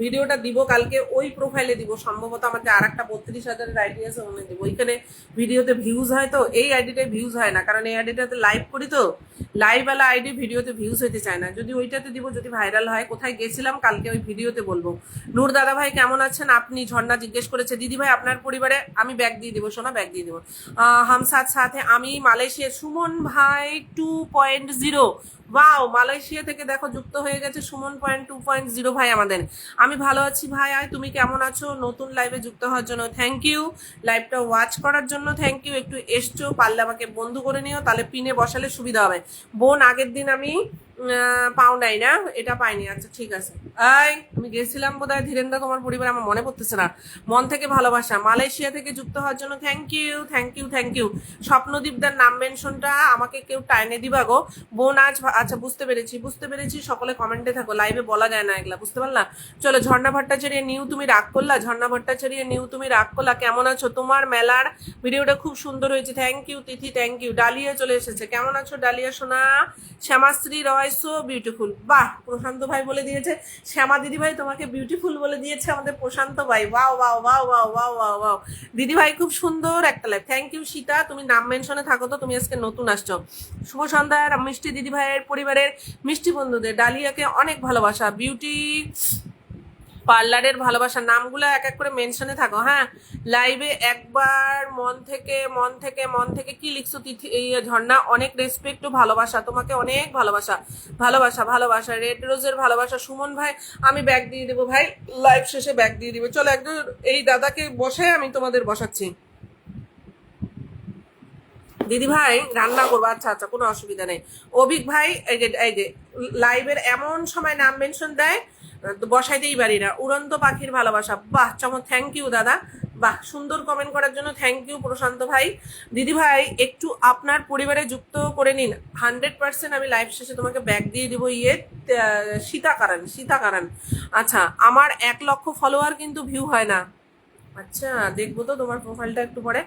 ভিডিওটা দিব কালকে, ওই প্রোফাইলে দিব সম্ভবত। আমাকে আর একটা 32,000-এর আইডি আছে, ওখানে দিব। ওইখানে ভিডিওতে ভিউজ হয়, তো এই আইডিটায় ভিউজ হয় না, কারণ এই আইডিটাতে লাইভ করি, তো লাইভওয়ালা আইডি ভিডিওতে ভিউজ হইতে চায় না। যদি ওইটাতে দিব, যদি ভাইরাল হয়। কোথায় গেছিলাম কালকে ওই ভিডিওতে বলবো। নূর দাদা ভাই কেমন আছেন আপনি? ঝর্ণা জিজ্ঞেস করেছে। দিদি ভাই আপনার পরিবারে আমি ব্যাগ দিয়ে দিব, সোনা ব্যাগ দিয়ে দিব। হাম সাথে আমি মালয়েশিয়া। সুমন ভাই 2.0, ওয়াও মালয়েশিয়া থেকে দেখো যুক্ত হয়ে গেছে সুমন 2.0 ভাই আমাদের। আমি ভালো আছি ভাই, আয় তুমি কেমন আছো? নতুন লাইভে যুক্ত হওয়ার জন্য থ্যাংক ইউ, লাইভটা ওয়াচ করার জন্য থ্যাংক ইউ। একটু এসছো, পারলে আমাকে বন্ধু করে নিও, তাহলে পিনে বসালে সুবিধা হবে। বোন আগের দিন আমি পাও নাই না, এটা পাইনি। আচ্ছা ঠিক আছে। আমি গেছিলাম বোধ হয় ধীরেন্দা তোমার পরিবার, আমার মনে পড়তেছে না। মন থেকে ভালোবাসা, মালয়েশিয়া থেকে যুক্ত হওয়ার জন্য thank you, thank you, thank you. স্বপ্নদীপদার নাম মেনশনটা আমাকে কেউ টাইনে দিবা গো বোন আজ। আচ্ছা বুঝতে পেরেছি, বুঝতে পেরেছি। সকলে কমেন্টে থাকো, লাইভে বলা যায় না এগুলা, বুঝতে পারলা? চলো ঝর্ণা ভট্টাচার্য নিউ তুমি রাগ করলা, ঝর্ণা ভট্টাচার্য নিউ তুমি রাগ করলা। কেমন আছো? তোমার মেলার ভিডিওটা খুব সুন্দর হয়েছে, thank you Tithi, thank you. Dalia চলে এসেছে, কেমন আছো ডালিয়া সোনা? Shyamashree Roy so beautiful. বাহ, প্রশান্ত ভাই বলে দিয়েছে, শ্যামা দিদি ভাই তোমাকে বিউটিফুল বলে দিয়েছে আমাদের প্রশান্ত ভাই। Wow wow wow wow wow wow wow, দিদি ভাই খুব সুন্দর একটা লাইভ। থ্যাংক ইউ সীতা, তুমি নাম মেনশনে থাকো তো, তুমি আজকে নতুন আসছো। শুভ সন্ধ্যার মিষ্টি দিদি ভাইয়ের পরিবারের মিষ্টি বন্ধুদের ডালিয়াকে অনেক ভালোবাসা। বিউটি পার্লারের ভালোবাসা, নামগুলো এক এক করে মেনশনে থাকো। হ্যাঁ, লাইভে একবার মন থেকে মন থেকে মন থেকে কি লিখছো তিথি, এই ঝর্ণা, অনেক রেসপেক্ট ও ভালোবাসা তোমাকে, অনেক ভালোবাসা ভালোবাসা ভালোবাসা। রেড রোজের ভালোবাসা। সুমন ভাই আমি ব্যাগ দিয়ে দেবো ভাই, লাইভ শেষে ব্যাগ দিয়ে দিবো। চলো একদম এই দাদাকে বসে আমি তোমাদের বসাচ্ছি। দিদি ভাই রান্না করবো, আচ্ছা আচ্ছা, কোনো অসুবিধা নেই। অভিক ভাই এই যে লাইভের এমন সময় নাম মেনশন দেয় বসাইতেই পারি না। উড়ন্ত পাখির ভালোবাসা, বাহ চমৎকার, থ্যাংক ইউ দাদা। বাহ, সুন্দর কমেন্ট করার জন্য থ্যাংক ইউ প্রশান্ত ভাই। দিদি ভাই একটু আপনার পরিবারে যুক্ত করে নিন, 100% আমি লাইভ শেষে তোমাকে ব্যাগ দিয়ে দিব। সীতাকারান, সীতাকারান। আচ্ছা, আমার 1 লক্ষ ফলোয়ার কিন্তু ভিউ হয় না। আচ্ছা, দেখবো তো তোমার প্রোফাইলটা একটু পরে।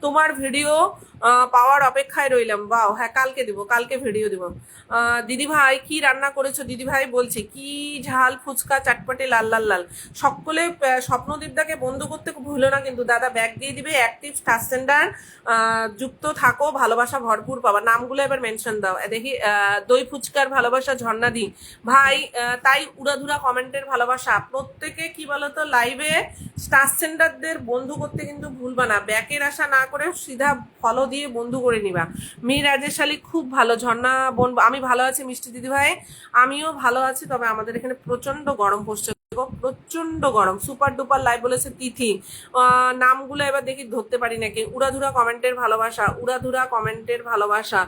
তোমার ভিডিও পাওয়ার অপেক্ষায় রইলাম। বাও, হ্যাঁ কালকে দিব, কালকে ভিডিও দিব। দিদি ভাই কি রান্না করেছো? দিদি ভাই বলছি কি ঝাল ফুচকা চাটপাটি লাল লাল লাল। সকলে স্বপ্নদীপদাকে বন্ধ করতে ভুলো না কিন্তু, দাদা ব্যাগ দিয়ে দিবে। অ্যাক্টিভ স্টার সেন্টার যুক্ত থাকো, ভালোবাসা ভরপুর পাবা। নামগুলো এবার মেনশন দাও দেখি। দই ফুচকার ভালোবাসা ঝর্ণা দি ভাই, তাই উড়াধুরা কমেন্টের ভালোবাসা। প্রত্যেকে কি বলতো, লাইভে স্টার সেন্টারদের বন্ধু করতে কিন্তু ভুলবা না, ব্যাকের আশা না করে সিধা ফলো দিয়ে বন্ধু করে নিবা। মীর রাজেশ আলী খুব ভালো। ঝর্ণা বোন আমি ভালো আছি মিষ্টি দিদি ভাই, আমিও ভালো আছি, তবে আমাদের এখানে প্রচন্ড গরম পড়ছে, প্রচন্ড গরম। সুপার ডুপার লাইভ বলেছে তিথি। নামগুলো এবার দেখি ধরতে পারি নাকি। উড়াধুরা কমেন্টের ভালোবাসা, উড়াধুরা কমেন্টের ভালোবাসা।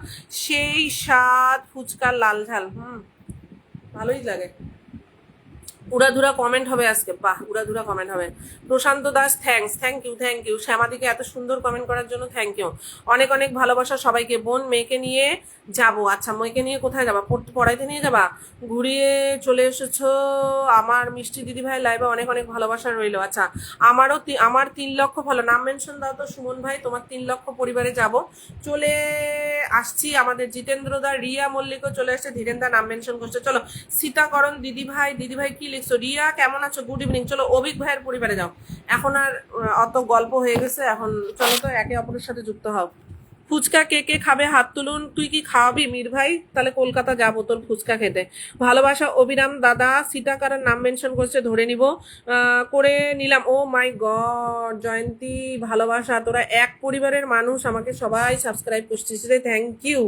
সেই স্বাদ ফুচকার লাল ঝাল, ভালোই লাগে। উড়াধুরা কমেন্ট হবে আজকে, বাহ উড়াধুরা কমেন্ট হবে। Prashant Das thanks, thank you thank you. শ্যামাদিকে এত সুন্দর কমেন্ট করার জন্য থ্যাংক ইউ, অনেক অনেক ভালোবাসা সবাইকে। বোন মেয়েকে নিয়ে যাবো। আচ্ছা, মেয়েকে নিয়ে কোথায় যাবা? পড়াইতে নিয়ে যাবা? ঘুরিয়ে চলে এসেছো আমার মিষ্টি দিদি ভাই লাইভে, অনেক অনেক ভালোবাসা রইলো। আচ্ছা, আমার 3 লক্ষ ফলো, নাম মেনশন দাও তো সুমন ভাই, তোমার 3 লক্ষ পরিবারে যাব। চলে আসছি। আমাদের জিতেন্দ্র দা, রিয়া মল্লিকও চলে আসছে, ধীরেন দা নাম মেনশন করছে। চলো সীতাকরণ দিদি ভাই কি লিখছো? রিয়া কেমন আছো? Good evening. চলো অভিক ভাইয়ের পরিবারে যাও। এখন আর অত গল্প হয়ে গেছে, এখন চলো তো একে অপরের সাথে যুক্ত হও। ফুচকা কে কে খাবে হাত তুলুন। তুই কি খাওয়াবি মীর ভাই? তাহলে কলকাতা যাবো তোর ফুচকা খেতে। ভালোবাসা অবিরাম দাদা, সীতাকারের নাম মেনশন করছে, ধরে নিব, করে নিলাম। ও মাই গড জয়ন্তী, ভালোবাসা, তোরা এক পরিবারের মানুষ, আমাকে সবাই সাবস্ক্রাইব করছিস রে, থ্যাংক ইউ,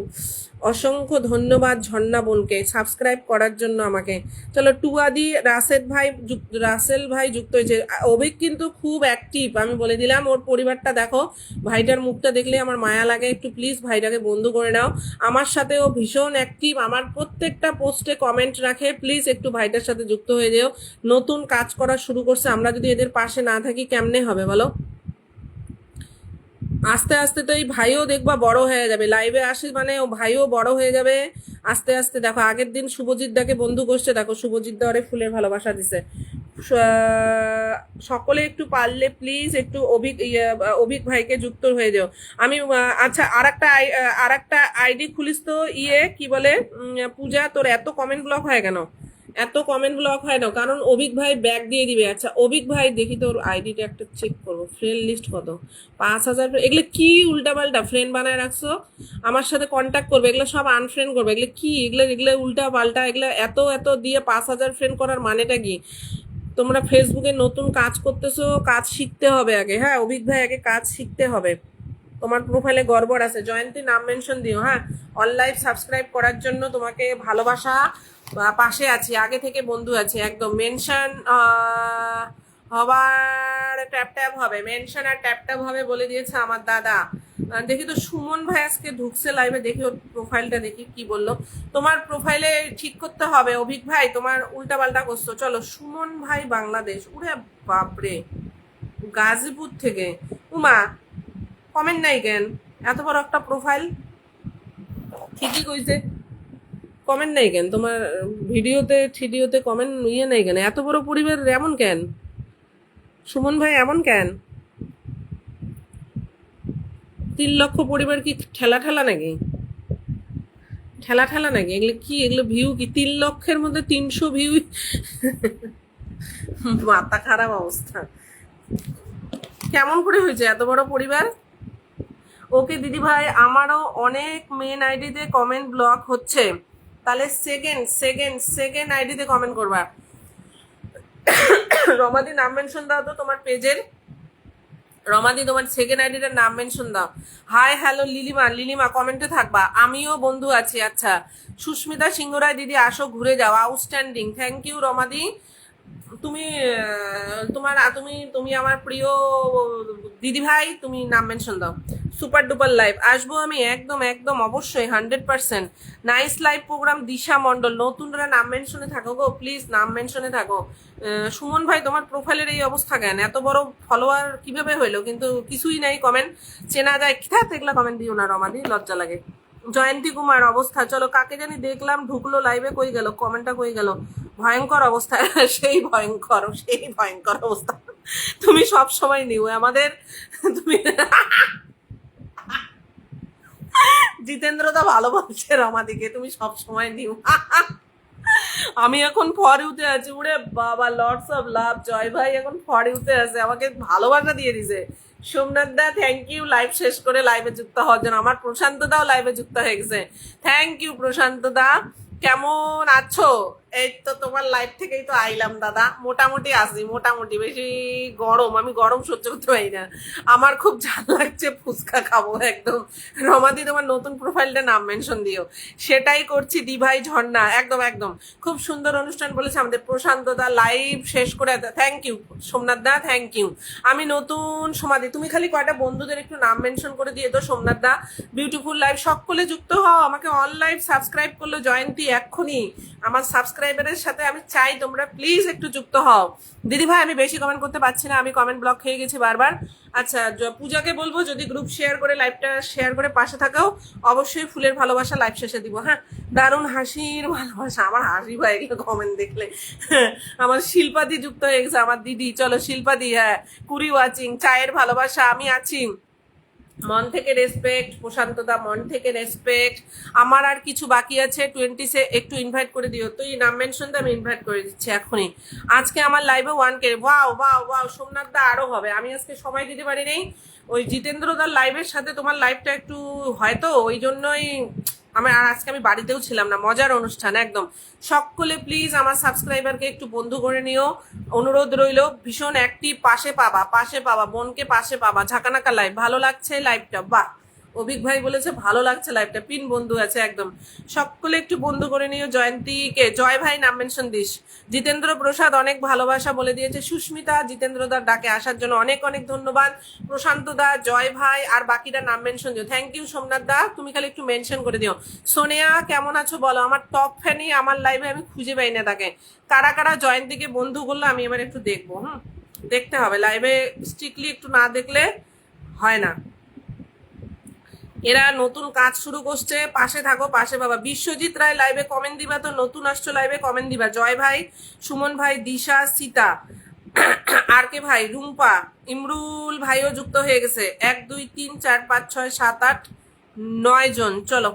অসংখ্য ধন্যবাদ ঝর্ণা বোনকে সাবস্ক্রাইব করার জন্য আমাকে। চলো টুয়াদি রাসেল ভাই যুক্ত হয়েছে। অভিক কিন্তু খুব অ্যাক্টিভ, আমি বলে দিলাম। ওর পরিবারটা দেখো, ভাইটার মুখটা দেখলে আমার মায়া লাগে। একটু প্লিজ ভাইটাকে বন্ধু করে নাও। আমার সাথে ও ভীষণ অ্যাক্টিভ, আমার প্রত্যেকটা পোস্টে কমেন্ট রাখে। প্লিজ একটু ভাইটার সাথে যুক্ত হয়ে যেও। নতুন কাজ করা শুরু করছে, আমরা যদি এদের পাশে না থাকি কেমনে হবে বলো? আস্তে আস্তে তো এই ভাইও দেখবা বড় হয়ে যাবে, লাইভে আসি মানে ও ভাইও বড় হয়ে যাবে আস্তে আস্তে। দেখো আগের দিন শুভজিৎ দাকে বন্ধু করছে, দেখো শুভজিৎ দা ওরে ফুলের ভালোবাসা দিছে। সকলে একটু পারলে প্লিজ একটু অভিক ভাইকে যুক্ত হয়ে যাও। আমি আচ্ছা আর একটা আইডি খুলিস তো, কি বলে পূজা, তোর এত কমেন্ট ব্লক হয় কেন? এত কমেন্ট ব্লক হয় না কারণ অভিক ভাই ব্যাগ দিয়ে দিবে। আচ্ছা অভিক ভাই দেখি তোর আইডিটা একটা চেক করবো। ফ্রেন্ড লিস্ট কত? 5,000। এগুলো কি উল্টাপাল্টা ফ্রেন্ড বানায় রাখছো? আমার সাথে কন্ট্যাক্ট করবে, এগুলো সব আনফ্রেন্ড করবে। এগুলো কি? এগুলো উল্টা পাল্টা, এগুলো এত দিয়ে 5,000 ফ্রেন্ড করার মানেটা কি? তোমরা ফেসবুকে নতুন কাজ করতেছো, কাজ শিখতে হবে আগে। হ্যাঁ অভিক ভাই, আগে কাজ শিখতে হবে। তোমার প্রোফাইলে গড়বড় আছে। জয়ন্তী নাম মেনশন দিও। হ্যাঁ, অনলাইভ সাবস্ক্রাইব করার জন্য তোমাকে ভালোবাসা, পাশে আছি, আগে থেকে বন্ধু আছে একদম। মেনশন হবার ট্যাপ হবে, মেনশন আর ট্যাপ হবে বলে দিয়েছে আমার দাদা। দেখি তো সুমন ভাই আজকে ঢুকছে লাইভে, দেখি ওর প্রোফাইলটা দেখি কি বললো। তোমার প্রোফাইলে ঠিক করতে হবে অভিক ভাই, তোমার উল্টা পাল্টা করছো। চলো সুমন ভাই বাংলাদেশ, উড়ে বাপরে, গাজীপুর থেকে। উমা কমেন্ট নাই কেন? এত বড় একটা প্রোফাইল, ঠিকই কইছে, কমেন্ট নাই কেন তোমার ভিডিওতে কমেন্ট নাই কেন? এত বড় পরিবার এমন কেন? সুমন ভাই এমন কেন? 3 লক্ষ পরিবার কি ঠেলা নাকি? ঠেলা ঠেলা নাকি এগুলো? কি এগুলো ভিউ কি 3 লক্ষের মধ্যে 300 ভিউ? মাথা খারাপ অবস্থা। কেমন করে হয়েছে এত বড় পরিবার? ওকে দিদি ভাই, আমারও অনেক মেন আইডিতে কমেন্ট ব্লক হচ্ছে, তাহলে সেকেন্ড আইডিতে কমেন্ট করবা। রমাদি নাম মেনশন দাও তো তোমার পেজের। রমাদি তোমার সেকেন্ড আইডিটার নাম মেনশন দাও। হাই হ্যালো লিলিমা কমেন্টে থাকবা, আমিও বন্ধু আছি। আচ্ছা, সুস্মিতা সিংহ রায় দিদি আসো ঘুরে যাও, আউটস্ট্যান্ডিং, থ্যাংক ইউ রমাদি। তুমি তুমি আমার প্রিয় দিদি ভাই, তুমি নাম মেনশন দাও। সুপার ডুপার লাইভ আসবো আমি, একদম একদম অবশ্যই 100%। Nice live program. Disha Mondal, নতুনরা নাম মেনশনে থাকো গো প্লিজ, নাম মেনশনে থাকো। সুমন ভাই তোমার প্রোফাইলের এই অবস্থা কেন? এত বড় ফলোয়ার কিভাবে হইলো? কিন্তু কিছুই নাই কমেন্ট, চেনা যায় কি থাক, এগুলা কমেন্ট দিও না রমাদি, লজ্জা লাগে। জয়ন্তী কুমার অবস্থা, চলো কাকে জানি দেখলাম ঢুকলো লাইভে, কই গেল কমেন্টটা, কই গেল? ভয়ঙ্কর অবস্থা। সেই ভয়ঙ্কর অবস্থা। তুমি সব সময় নিও আমাদের, তুমি জিতেন্দ্র দা ভালোবাসে রমাদিকে, তুমি সব সময় নিও। আমি এখন ফর ইউতে আছি, উড়ে বাবা, লর্ডস অফ লাভ। জয় ভাই এখন ফর ইউতে আছে, আমাকে ভালোবাসা দিয়ে দিছে। সোমনাথ দা থ্যাংক ইউ লাইভ শেষ করে লাইভে যুক্ত হওয়ার জন্য। আমার প্রশান্ত দাও লাইভে যুক্ত হয়ে গেছে, থ্যাংক ইউ প্রশান্ত দা। কেমন আছো? এই তো তোমার লাইভ থেকেই তো আইলাম দাদা, মোটামুটি আছি, মোটামুটি। বেশি গরম, আমি গরম সহ্য করতে পারি না, আমার খুব ঝাল লাগছে, ফুচকা খাবো একদম। রমাদি তোমার নতুন প্রোফাইলটা নাম মেনশন দিও। সেটাই করছি দি ভাই ঝর্ণা, একদম একদম। খুব সুন্দর অনুষ্ঠান বলেছে আমাদের প্রশান্ত দা, লাইভ শেষ করে। থ্যাংক ইউ সোমনাথ দা, থ্যাংক ইউ। আমি নতুন সমাধি, তুমি খালি কয়টা বন্ধুদের একটু নাম মেনশন করে দিয়ে তো সোমনাথ দা। বিউটিফুল লাইভ, সকলে যুক্ত হও, আমাকে অন লাইভ সাবস্ক্রাইব করলো জয়ন্তী এক্ষুনি। আমার সাবস্ক্রাইবারের সাথে আমি চাই তোমরা প্লিজ একটু যুক্ত হও। দিদি ভাই আমি বেশি কমেন্ট করতে পারছি না, আমি কমেন্ট ব্লক হয়ে গেছি বারবার। আচ্ছা, পূজাকে বলবো যদি গ্রুপ শেয়ার করে, লাইভটা শেয়ার করে পাশে থাকাও, অবশ্যই ফুলের ভালোবাসা লাইভ শেষে দিব। হ্যাঁ, দারুণ হাসির ভালোবাসা, আমার হাসি ভাই এগুলো কমেন্ট দেখলে। আমার শিল্পাদি যুক্ত হয়ে গেছে, আমার দিদি। চলো শিল্পাদি, হ্যাঁ, কুড়ি ওয়াচিং, চায়ের ভালোবাসা, আমি আছি। মন থেকে রেসপেক্ট প্রশান্ত দা, মন থেকে রেসপেক্ট। আমার আর কিছু বাকি আছে, 20 একটু ইনভাইট করে দিও, তুই নাম মেনশন দা, আমি ইনভাইট করে দিচ্ছি এখনই। আজকে আমার লাইভে 1K, wow wow wow. Somnath দা আরো হবে, আমি আজকে সময় দিতে পারি নেই, ওই জিতেন্দ্র দার লাইভের সাথে তোমার লাইভটা একটু হয়তো ওই জন্যই আজকে আমি বাড়িতেও ছিলাম না, মজার অনুষ্ঠান একদম। সকলে প্লিজ আমার সাবস্ক্রাইবারকে একটু বন্ধু করে নিও, অনুরোধ রইল। ভীষণ অ্যাক্টিভ, পাশে পাবা বোনকে, পাশে পাবা। ঝাঁকানাকা লাইভ, ভালো লাগছে লাইভটা, বাহ। অভিক ভাই বলেছে ভালো লাগছে লাইভটা, পিন বন্ধু আছে একদম। সকলে একটু বন্ধু করে নিও। জয়ন্তীকে, জয় ভাই নাম মেনশন দিস। জিতেন্দ্র প্রসাদ অনেক ভালোবাসা বলে দিয়েছে। সুস্মিতা জিতেন্দ্র দার ডাকে আসার জন্য অনেক অনেক ধন্যবাদ। প্রশান্ত দা, জয় ভাই, আর বাকিরা নাম মেনশন দিও। থ্যাংক ইউ সোমনাথ দা, তুমি খালি একটু মেনশন করে দিও। সোনিয়া কেমন আছো বলো, আমার টপ ফ্যানই, আমার লাইভে আমি খুঁজে পাই না তাকে। কারা কারা জয়ন্তীকে বন্ধু করলো আমি এবার একটু দেখবো। দেখতে হবে, লাইভে স্ট্রিক্টলি একটু না দেখলে হয় না। এরা নতুন কাজ শুরু করছে, পাশে থাকো, পাশে বাবা। বিশ্বজিৎ রায় লাইভে কমেন্ট দিবা তো, নতুন আসছো লাইভে কমেন্ট দিবা। জয় ভাই, সুমন ভাই, দিশা, সীতা, আর কে ভাই, রুম্পা, ইমরুল ভাইও যুক্ত হয়ে গেছে। 1 2 3 4 5 6 7 8 9 জন। চলো,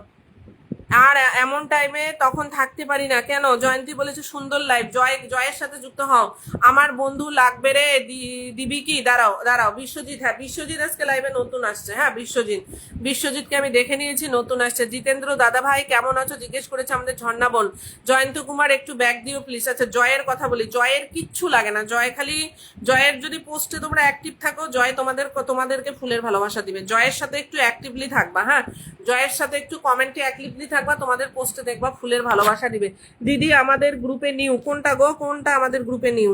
আর এমন টাইমে তখন থাকতে পারি না কেন? জয়ন্তী বলেছে সুন্দর লাইভ, জয়ের সাথে যুক্ত হও। আমার বন্ধু লাগবে রে, দিবি কি? দাঁড়াও বিশ্বজিৎ, হ্যাঁ বিশ্বজিৎ আজকে লাইভে নতুন আসছে। হ্যাঁ বিশ্বজিৎকে আমি দেখে নিয়েছি, নতুন আসছে। জিতেন্দ্র দাদা ভাই কেমন আছো জিজ্ঞেস করেছে আমাদের ঝর্ণা বোন। জয়ন্ত কুমার একটু ব্যাক দিও প্লিজ। আচ্ছা, জয়ের কথা বলি, জয়ের কিচ্ছু লাগে না, জয়ের যদি পোস্টে তোমরা অ্যাক্টিভ থাকো, জয় তোমাদেরকে ফুলের ভালোবাসা দিবে। জয়ের সাথে একটু অ্যাক্টিভলি থাকবা, হ্যাঁ, জয়ের সাথে একটু কমেন্টে অ্যাক্টিভলি থাকবা, তোমাদের পোস্টে দেখবা ফুলের ভালোবাসা দিবে। দিদি আমাদের গ্রুপে নিউ, কোনটা গো, কোনটা আমাদের গ্রুপে নিউ?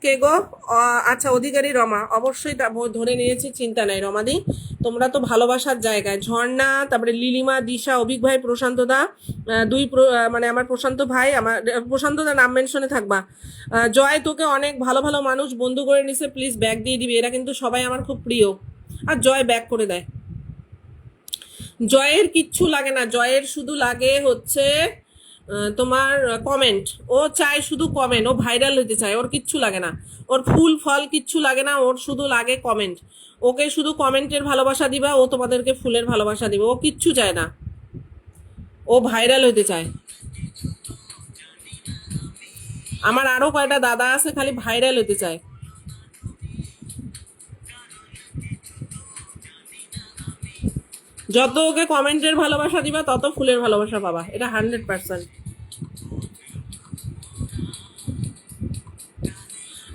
কে গো? আচ্ছা, অধিকারী রমা, অবশ্যই ধরে নিয়েছি, চিন্তা নাই রমাদি, তোমরা তো ভালোবাসার জায়গায়। ঝর্ণা, তারপরে লিলিমা, দিশা, অভিক ভাই, প্রশান্ত দা, মানে আমার প্রশান্ত ভাই, আমার প্রশান্ত দা নাম মেনশনে থাকবা। জয় তোকে অনেক ভালো ভালো মানুষ বন্ধু করে নিছে, প্লিজ ব্যাক দিয়ে দিবি, এরা কিন্তু সবাই আমার খুব প্রিয়। আর জয় ব্যাক করে দেয়। জয়ের কিচ্ছু লাগে না, জয়ের শুধু লাগে হচ্ছে তোমার কমেন্ট, ও চায় শুধু কমেন্ট, ও ভাইরাল হতে চায়, ওর কিচ্ছু লাগে না, ওর ফুল ফল কিচ্ছু লাগে না, ওর শুধু লাগে কমেন্ট। ওকে শুধু কমেন্টের ভালোবাসা দিবা, ও তোমাদেরকে ফুলের ভালোবাসা দিবে, ও কিচ্ছু চায় না, ও ও ভাইরাল হতে চায়। আমার আরো কয়টা দাদা আছে খালি ভাইরাল হতে চায়। যত ওকে কমেন্টের ভালোবাসা দিবা তত ফুলের ভালোবাসা পাবা, এটা 100%।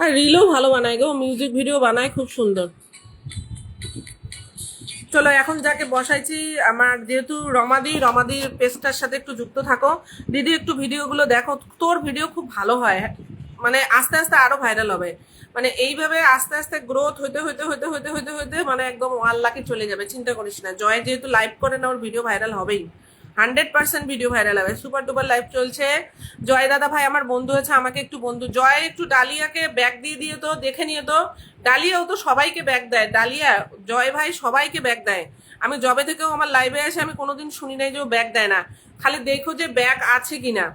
আর রিলও ভালো বানায় গো, মিউজিক ভিডিও বানায় খুব সুন্দর। চলো এখন যাকে বসাইছি, আমার যেহেতু রমাদির পেজটার সাথে একটু যুক্ত থাকো। দিদি একটু ভিডিওগুলো দেখো, তোর ভিডিও খুব ভালো হয়, মানে আস্তে আস্তে আরো ভাইরাল হবে। মানে এইভাবে আস্তে আস্তে গ্রোথ হইতে হইতে হইতে হইতে হইতে হইতে মানে একদম 1 লাখে চলে যাবে, চিন্তা করিস না। জয় যেহেতু লাইভ করে না, ওর ভিডিও ভাইরাল হবেই, 100% ভিডিও ভাইরাল হবে। সুপার ডুপার লাইভ চলছে। জয় দাদা ভাই আমার বন্ধু আছে, আমাকে একটু বন্ধু জয় একটু ডালিয়াকে ব্যাগ দিয়ে তো, দেখে নিয়ে তো। ডালিয়াও তো সবাইকে ব্যাগ দেয়, ডালিয়া জয় ভাই সবাইকে ব্যাগ দেয়। আমি জবে থেকেও আমার লাইভে আসে, আমি কোনোদিন শুনি নাই যে ও ব্যাগ দেয় না। খালি দেখো যে ব্যাগ আছে কিনা।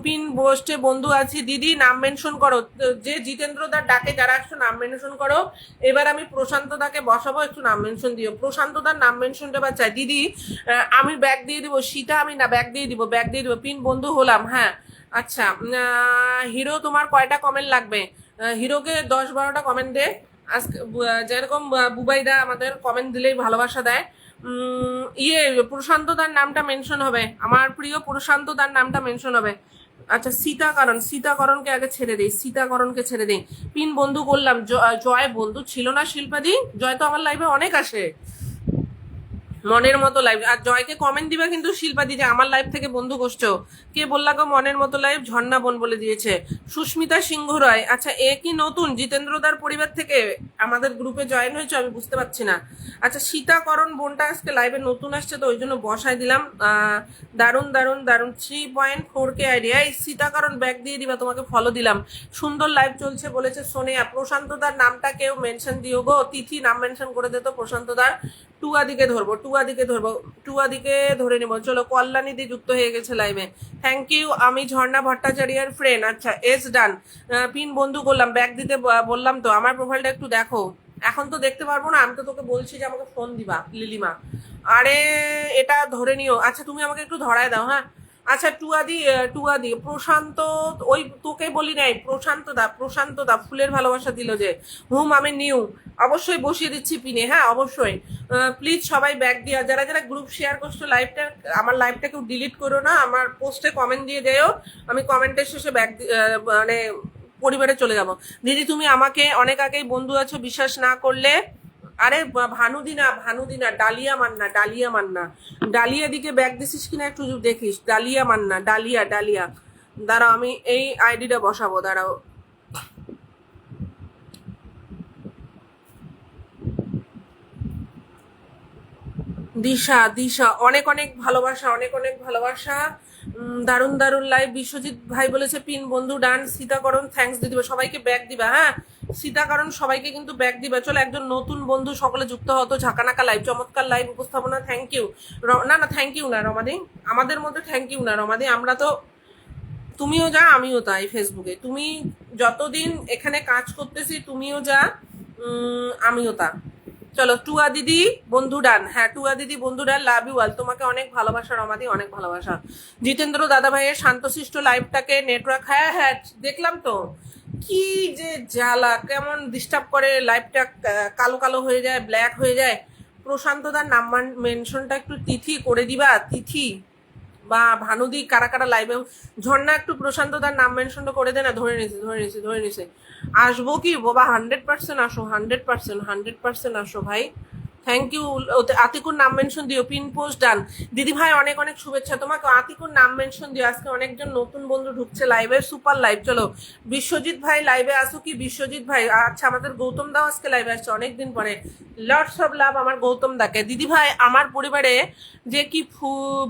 পিন পোস্টে বন্ধু আছি, দিদি নাম মেনশন করো, যে জিতেন্দ্র দার ডাকে যারা একটু নাম মেনশন করো। এবার আমি প্রশান্ত দাকে বসাবো, একটু নাম মেনশন দিও। প্রশান্ত দার নাম মেনশনটা বা চাই দিদি। আমি ব্যাগ দিয়ে দিব, সীতা আমি না ব্যাগ দিয়ে দিব, ব্যাগ দিয়ে দিব। পিন বন্ধু হলাম, হ্যাঁ আচ্ছা। হিরো তোমার কয়টা কমেন্ট লাগবে? হিরোকে 10-12টা কমেন্ট দে আজকে। যেরকম বুবাইদা আমাদের কমেন্ট দিলেই ভালোবাসা দেয়। প্রশান্ত দার নামটা মেনশন হবে, আমার প্রিয় প্রশান্ত দার নামটা মেনশন হবে। আচ্ছা সীতাকরণকে আগে ছেড়ে দেই, সীতাকরণকে ছেড়ে দেই। পিন বন্ধু করলাম। জয় বন্ধু ছিল না শিল্পাদি? জয় তো আমার লাইভে অনেক আসে, মনের মতো লাইভ। আর জয়কে কমেন্ট দিবা কিন্তু শিল্পা দিদি, আমার লাইভ থেকে বন্ধু করছো। কে বললা গো মনের মতো লাইভ? ঝর্ণা বোন বলে দিয়েছে। সুস্মিতা সিংহ রায়, আচ্ছা এ কি নতুন জিতেন্দ্রদার পরিবার থেকে আমাদের গ্রুপে জয়েন হয়েছে? আমি বুঝতে পারছি না। আচ্ছা সীতাকরণ বোনটা আজকে লাইভে নতুন আসছে তো ওই জন্য বসাই দিলাম। দারুণ দারুণ দারুণ 3.4K আইডিয়া। এই সীতাকরণ ব্যাগ দিয়ে দিবা, তোমাকে ফলো দিলাম। সুন্দর লাইভ চলছে বলেছে সোনিয়া। প্রশান্তদার নামটা কেউ মেনশন দিও গো, তিথি নাম মেনশন করে দে তো প্রশান্তদার। টুয়াদিকে ধরে নিব। চলো কল্যাণী দি যুক্ত হয়ে গেছে লাইভে, থ্যাংক ইউ। আমি ঝর্ণা ভট্টাচার্যের ফ্রেন্ড, আচ্ছা এস ডান। পিন বন্ধু করলাম, ব্যাগ দিতে বললাম তো। আমার প্রোফাইলটা একটু দেখো, এখন তো দেখতে পারবো না, আমি তো তোকে বলছি যে আমাকে ফোন দিবা লিলিমা। আরে এটা ধরে নিও, আচ্ছা তুমি আমাকে একটু ধরায় দাও, হ্যাঁ। আচ্ছা টুয়াদি প্রশান্ত, ওই তোকে বলি নাই, প্রশান্ত দা ফুলের ভালোবাসা দিল যে। আমি নিউ, অবশ্যই বসিয়ে দিচ্ছি পিনে, হ্যাঁ অবশ্যই। প্লিজ সবাই ব্যাগ দিয়া, যারা যারা গ্রুপ শেয়ার করছো লাইভটা, আমার লাইভটা কেউ ডিলিট করো না, আমার পোস্টে কমেন্ট দিয়ে যেও। আমি কমেন্টের শেষে ব্যাগ মানে পরিবারে চলে যাব। দিদি তুমি আমাকে অনেক আগেই বন্ধু আছো, বিশ্বাস না করলে। আরে ভানুদিনা ডালিয়া দিকে ব্যাগ দিছিস কিনা একটু দেখিস। ডালিয়া দাঁড়াও, আমি এই আইডিটা বসাবো, দাঁড়াও। দিশা অনেক অনেক ভালোবাসা। দারুণ লাইভ। বিশ্বজিৎ ভাই বলেছে পিন বন্ধু ডান। সীতাকরণ থ্যাঙ্কস দিদিবা, সবাইকে ব্যাগ দিবা, হ্যাঁ সীতাকরণ সবাইকে কিন্তু ব্যাগ দিবা। চলো একজন নতুন বন্ধু সকলে যুক্ত হতো। ঝাঁকানাকা লাইভ, চমৎকার লাইভ উপস্থাপনা, থ্যাংক ইউ। না থ্যাংক ইউ না রমাদি, আমাদের মধ্যে থ্যাংক ইউ না রমাদি। আমরা তো, তুমিও যা আমিও তাই, ফেসবুকে তুমি যতদিন এখানে কাজ করতেছি তুমিও যা, আমিও তা। চলো টুয়া দিদি বন্ধু ডান, হ্যাঁ টুয়া দিদি বন্ধু ডান, লাভ ইউ অল। তোমাকে অনেক ভালোবাসা রমাদি, অনেক ভালোবাসা। জিতেন্দ্র দাদা ভাইয়ের শান্তশিষ্ট লাইভটাকে নেটওয়ার্ক, হ্যাঁ দেখলাম তো। কি যে জ্বালা, কেমন ডিস্টার্ব করে লাইভটা, কালো কালো হয়ে যায়, ব্ল্যাক হয়ে যায়। প্রশান্ত দার নাম মেনশনটা একটু তিথি করে দিবা, তিথি বা ভানুদি, কারা কারা লাইভে। ঝর্ণা একটু প্রশান্ত দার নাম মেনশনটা করে দে না। ধরে নিছে। আসবো কি বাবা, 100% আসো, 100% আসো ভাই, থ্যাংক ইউ। আতিকুর নাম মেনশন দিও, পিন পোস্ট ডান। দিদি ভাই অনেক অনেক শুভেচ্ছা তোমাকে, আতিকুর নাম মেনশন দিও। আজকে অনেকজন নতুন বন্ধু ঢুকছে লাইভে, সুপার লাইভ। চলো বিশ্বজিৎ ভাই লাইভে আসো কি? বিশ্বজিৎ ভাই, আচ্ছা আমাদের গৌতম দাও আজকে লাইভে আসছে অনেকদিন পরে, লটস অফ লাভ আমার গৌতম দাকে। দিদি ভাই আমার পরিবারে যে কি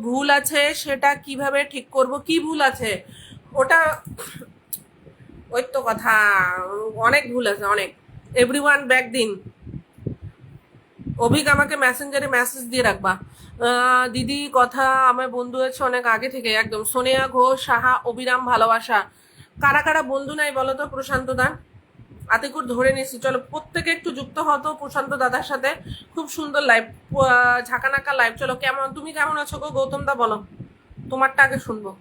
ভুল আছে সেটা কিভাবে ঠিক করব? কি ভুল আছে ওটা? ওই তো কথা, অনেক ভুল আছে অনেক। এভরিওয়ান ব্যাক দিন। অভিক আমাকে মেসেঞ্জারে মেসেজ দিয়ে রাখবা। দিদি কথা, আমার বন্ধু আছে অনেক আগে থেকে একদম। সোনিয়া ঘোষ সাহা, অবিরাম ভালোবাসা। কারা কারা বন্ধু নাই বলো তো প্রশান্ত দা? আতিকুর ধরে নিছি। চলো প্রত্যেকে একটু যুক্ত হতো প্রশান্ত দাদার সাথে, খুব সুন্দর লাইভ, ঝাঁকানাকা লাইভ। চলো কেমন, তুমি কেমন আছো গো গৌতম দা বলো। তোমারটা আগে শুনবো।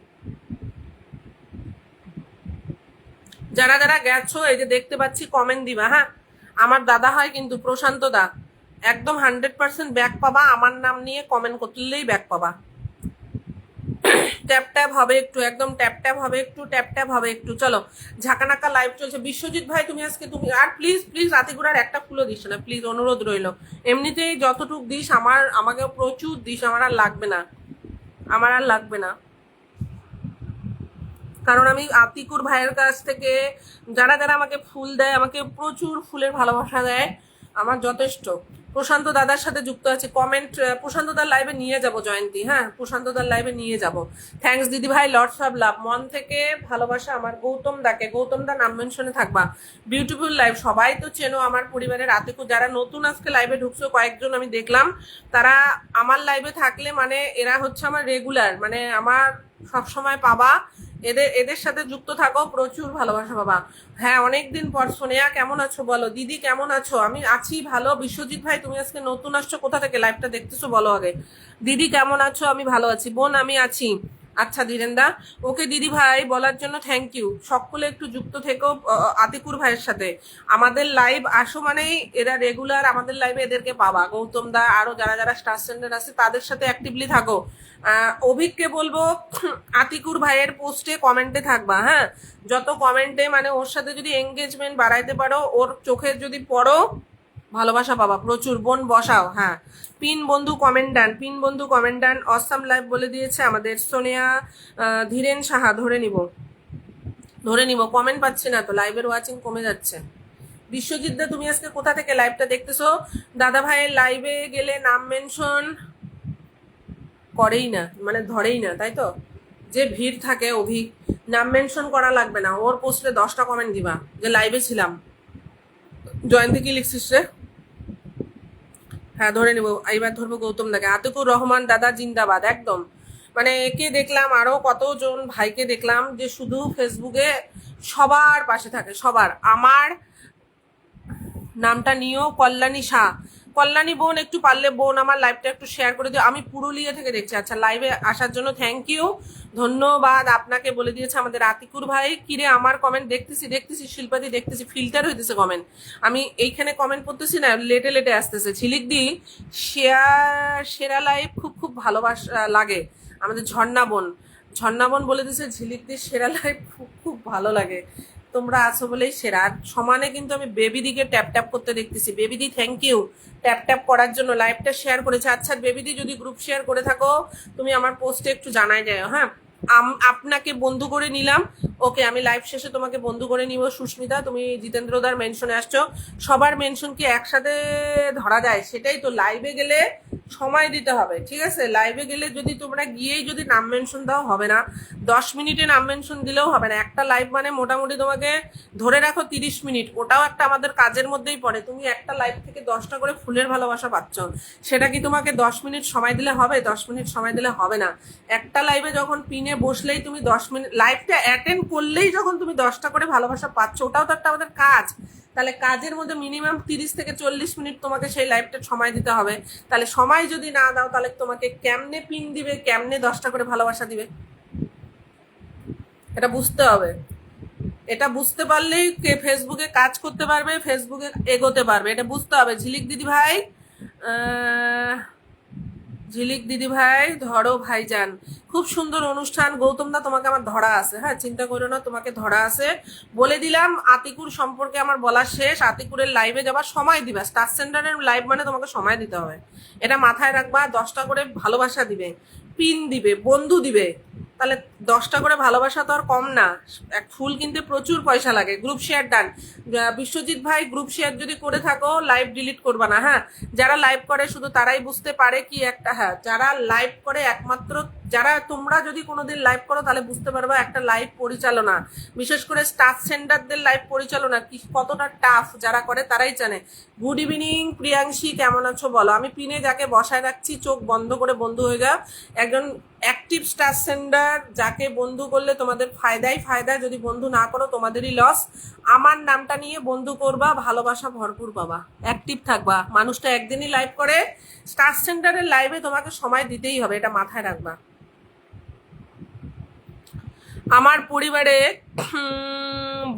যারা যারা গেছো এই যে দেখতে পাচ্ছি কমেন্ট দিবা, হ্যাঁ। আমার দাদা হয় কিন্তু প্রশান্ত দা, একদম 100% ব্যাক পাবা, আমার নাম নিয়ে কমেন্ট করলেই ব্যাক পাবা। ট্যাপ ট্যাপ হবে একটু, একদম ট্যাপ ট্যাপ হবে একটু, ট্যাপ ট্যাপ হবে একটু। চলো, ঝাঁকানাকা লাইভ চলছে। বিশ্বজিৎ ভাই তুমি আজকে তুমি আর প্লিজ প্লিজ রাতিগুড়ার একটা ফুলও দিস না প্লিজ, অনুরোধ রইল। এমনিতেই যতটুক দিস আমাকে প্রচুর দিস, আমার আর লাগবে না, আমার আর লাগবে না। কারণ আমি আতিকুর ভাইয়ের কাছ থেকে যারা যারা আমাকে ফুল দেয়, আমাকে প্রচুর ফুলের ভালোবাসা দেয়, আমার যথেষ্ট। প্রশান্ত দাদার সাথে যুক্ত আছে, কমেন্ট প্রশান্ত দার লাইভে নিয়ে যাব জয়ন্তী, হ্যাঁ প্রশান্ত দার লাইভে নিয়ে যাব। থ্যাঙ্কস দিদি ভাই, লটস অফ লাভ, মন থেকে ভালোবাসা আমার গৌতম দাকে। গৌতম দা নাম মেনশনে থাকবা। বিউটিফুল লাইভ, সবাই তো চেনো আমার পরিবারের আতিকু। যারা নতুন আজকে লাইভে ঢুকছো কয়েকজন আমি দেখলাম, তারা আমার লাইভে থাকলে মানে এরা হচ্ছে আমার রেগুলার, মানে আমার সবসময় পাবা। এদের এদের সাথে যুক্ত থাকো, প্রচুর ভালোবাসা বাবা। হ্যাঁ অনেকদিন পর। সোনিয়া কেমন আছো বলো, দিদি কেমন আছো? আমি আছি ভালো। বিশ্বজিৎ ভাই তুমি আজকে নতুন আসছো, কোথা থেকে লাইভটা দেখতেছো বলো আগে। দিদি কেমন আছো? আমি ভালো আছি। বোন আমি আছি। আচ্ছা ধীরেন্দা, ওকে দিদি ভাই বলার জন্য থ্যাংক ইউ। সকলে একটু যুক্ত থেকো আতিকুর ভাইয়ের সাথে। আমাদের লাইভ আসো মানেই এরা রেগুলার, আমাদের লাইভে এদেরকে পাবা। গৌতম দা আরো যারা যারা স্টার সেন্টার আছে তাদের সাথে অ্যাক্টিভলি থাকো। অভিককে বলবো আতিকুর ভাইয়ের পোস্টে কমেন্টে থাকবা, হ্যাঁ। যত কমেন্টে মানে ওর সাথে যদি এঙ্গেজমেন্ট বাড়াইতে পারো, ওর চোখে যদি পড়ো, ভালোবাসা পাবা প্রচুর। বোন বসাও, হ্যাঁ। পিন বন্ধু কমেন্ট ডান, পিন বন্ধু কমেন্ট ডান। অসাম লাইভ বলে দিয়েছে আমাদের সোনিয়া। ধীরেন সাহা, ধরে নিব ধরে নিব। কমেন্ট পাচ্ছি না তো, লাইভের ওয়াচিং কমে যাচ্ছে। বিশ্বজিৎ দা তুমি আজকে কোথা থেকে লাইভটা দেখতেছো? দাদা ভাইয়ের লাইভে গেলে নাম মেনশন করেই না, মানে ধরেই না, তাই তো? যে ভিড় থাকে অভিক, নাম মেনশন করা লাগবে না, ওর পোস্টে 10টা কমেন্ট দিবা যে লাইভে ছিলাম। জয়ন্তী কি লিখছিস রে? হ্যাঁ ধরে নেবো, এইবার ধরবো গৌতম দাকে। আতিকুর রহমান দাদা জিন্দাবাদ, একদম। মানে একে দেখলাম, আরো কতজন ভাইকে দেখলাম যে শুধু ফেসবুকে সবার পাশে থাকে, সবার। আমার নামটা নিও, কল্যাণী শাহ। কল্যাণী বোন একটু পারলে বোন আমার লাইভটা একটু শেয়ার করে দিও। আমি পুরুলিয়া থেকে দেখছি। আচ্ছা লাইভে আসার জন্য থ্যাংক ইউ, ধন্যবাদ আপনাকে। বলে দিয়েছে আমাদের আতিকুর ভাই। কিরে আমার কমেন্ট দেখতেছি দেখতেছি, শিল্পাদি দেখতেছি, ফিল্টার হইতেছে কমেন্ট। আমি এইখানে কমেন্ট করতেছি না, লেটে লেটে আসতেছে। ঝিলিক দি সেরা লাইভ, খুব খুব ভালোবাসা লাগে। আমাদের ঝর্ণা বোন বলে দিয়েছে ঝিলিক দি সেরা লাইভ খুব খুব ভালো লাগে। তোমরা আছো বলেই সেরা। আর সমানে কিন্তু আমি বেবিদিকে ট্যাপ ট্যাপ করতে দেখতেছি। বেবিদি থ্যাংক ইউ ট্যাপ ট্যাপ করার জন্য, লাইভটা শেয়ার করেছে। আচ্ছা বেবিদি যদি গ্রুপ শেয়ার করে থাকো তুমি আমার পোস্টে একটু জানাই যাও, হ্যাঁ। আপনাকে বন্ধু করে নিলাম। ওকে আমি লাইভ শেষে তোমাকে বন্ধু করে নিব। সুস্মিতা তুমি জিতেন্দ্রদার মেনশনে আসছো, সবার মেনশন কি একসাথে ধরা যায়? সেটাই তো, লাইভে গেলে সময় দিতে হবে, ঠিক আছে? লাইভে গেলে যদি তোমরা গিয়েই যদি নাম মেনশন দাও হবে না, 10 মিনিটে নাম মেনশন দিলেও হবে না। একটা লাইভ মানে মোটামুটি তোমাকে ধরে রাখো 30 মিনিট, ওটাও একটা আমাদের কাজের মধ্যেই পড়ে। তুমি একটা লাইভ থেকে 10টা করে ফুলের ভালোবাসা পাচ্ছ, সেটা কি তোমাকে 10 মিনিট সময় দিলে হবে? 10 মিনিট সময় দিলে হবে না। একটা লাইভে যখন পিনে বসলেই তুমি 10 মিনিট, লাইভটা অ্যাটেন্ড করলেই যখন তুমি 10টা করে ভালোবাসা পাচ্ছ, ওটাও তো একটা আমাদের কাজ। তাহলে কাজের মধ্যে মিনিমাম 30 থেকে 40 মিনিট তোমাকে সেই লাইভটা সময় দিতে হবে। তাহলে সময় যদি না দাও, তাহলে তোমাকে কেমনে পিন দিবে, কেমনে 10টা করে ভালোবাসা দিবে? এটা বুঝতে হবে। এটা বুঝতে পারলেই কে ফেসবুকে কাজ করতে পারবে, ফেসবুকে এগোতে পারবে, এটা বুঝতে হবে। ঝিলিক দিদি ভাই, ঝিলিক দিদি ভাই ধরো ভাইজান, খুব সুন্দর অনুষ্ঠান। গৌতম দা তোমাকে আমার ধরা আছে, হ্যাঁ চিন্তা করো না, তোমাকে ধরা আছে। বলে দিলাম আতিকুর সম্পর্কে আমার বলা শেষ। আতিকুরের লাইভে যাবার সময় দিবা, স্টার সেন্টারের লাইভ মানে তোমাকে সময় দিতে হবে, এটা মাথায় রাখবা। 10টা করে ভালোবাসা দিবে, পিন দিবে, বন্ধু দিবে। তাহলে 10টা করে ভালোবাসা তো আর কম না। এক ফুল কিনতে প্রচুর পয়সা লাগে। Group share done. বিশ্বজিৎ ভাই গ্রুপ শেয়ার যদি করে থাকো লাইভ ডিলিট করবা না, হ্যাঁ। যারা লাইভ করে শুধু তারাই বুঝতে পারে কি একটা, হ্যাঁ যারা লাইভ করে একমাত্র যারা, তোমরা যদি কোনোদিন লাইভ করো তাহলে বুঝতে পারবা একটা লাইভ পরিচালনা, বিশেষ করে স্টাফ সেন্টারদের লাইভ পরিচালনা কি কতটা টাফ, যারা করে তারাই জানে। গুড ইভিনিং প্রিয়াংশী, কেমন আছো বলো? আমি পিনে যাকে বসায় রাখছি চোখ বন্ধ করে বন্ধু হয়ে যাও। একজন অ্যাক্টিভ স্টার সেন্টার যাকে বন্ধু করলে তোমাদের ফায়দাই ফায়দা, যদি বন্ধু না করো তোমাদেরই লস। আমার নামটা নিয়ে বন্ধু করবা, ভালোবাসা ভরপুর পাবা, অ্যাক্টিভ থাকবা। মানুষটা একদিনই লাইভ করে, স্টার সেন্টারের লাইভে তোমাকে সময় দিতেই হবে, এটা মাথায় রাখবা। আমার পরিবারে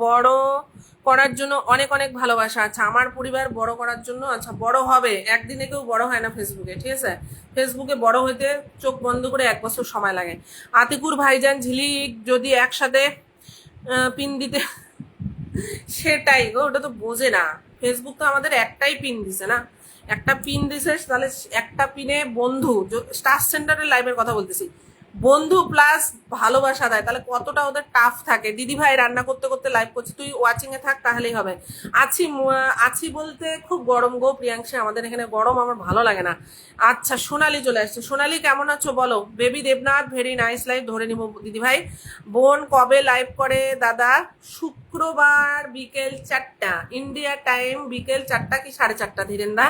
বড় করার জন্য অনেক অনেক ভালোবাসা। আচ্ছা, আমার পরিবার বড় করার জন্য, আচ্ছা বড় হবে, একদিনে কেউ বড় হয় না ফেসবুকে, ঠিক আছে? ফেসবুকে বড় হইতে চোখ বন্ধ করে 1 বছর সময় লাগে। আতিকুর ভাইজান ঝিলিক যদি একসাথে পিন দিতে, সেটাই গো, ওটা তো বোঝে না। ফেসবুক তো আমাদের একটাই পিন দিছে না, একটা পিন দিছে, তাহলে একটা পিনে বন্ধু, স্টার সেন্টারের লাইভের কথা বলতেছি, বন্ধু প্লাস ভালোবাসা দেয়, তাহলে কতটা ওদের টাফ থাকে। দিদি ভাই রান্না করতে করতে লাইভ করছি, তুই ওয়াচিং এ থাক তাহলেই হবে। আছি বলতে খুব গরম গো প্রিয়াংশী, আমাদের এখানে গরম, আমার ভালো লাগে না। আচ্ছা, সোনালি চলে আসছে। সোনালি কেমন আছো বলো? Baby Debnath very nice live, ধরে নিব দিদি ভাই। বোন কবে লাইভ করে দাদা? শুক্রবার বিকেল 4টা ইন্ডিয়া টাইম, বিকেল 4টা কি 4:30 ধীরেন দা।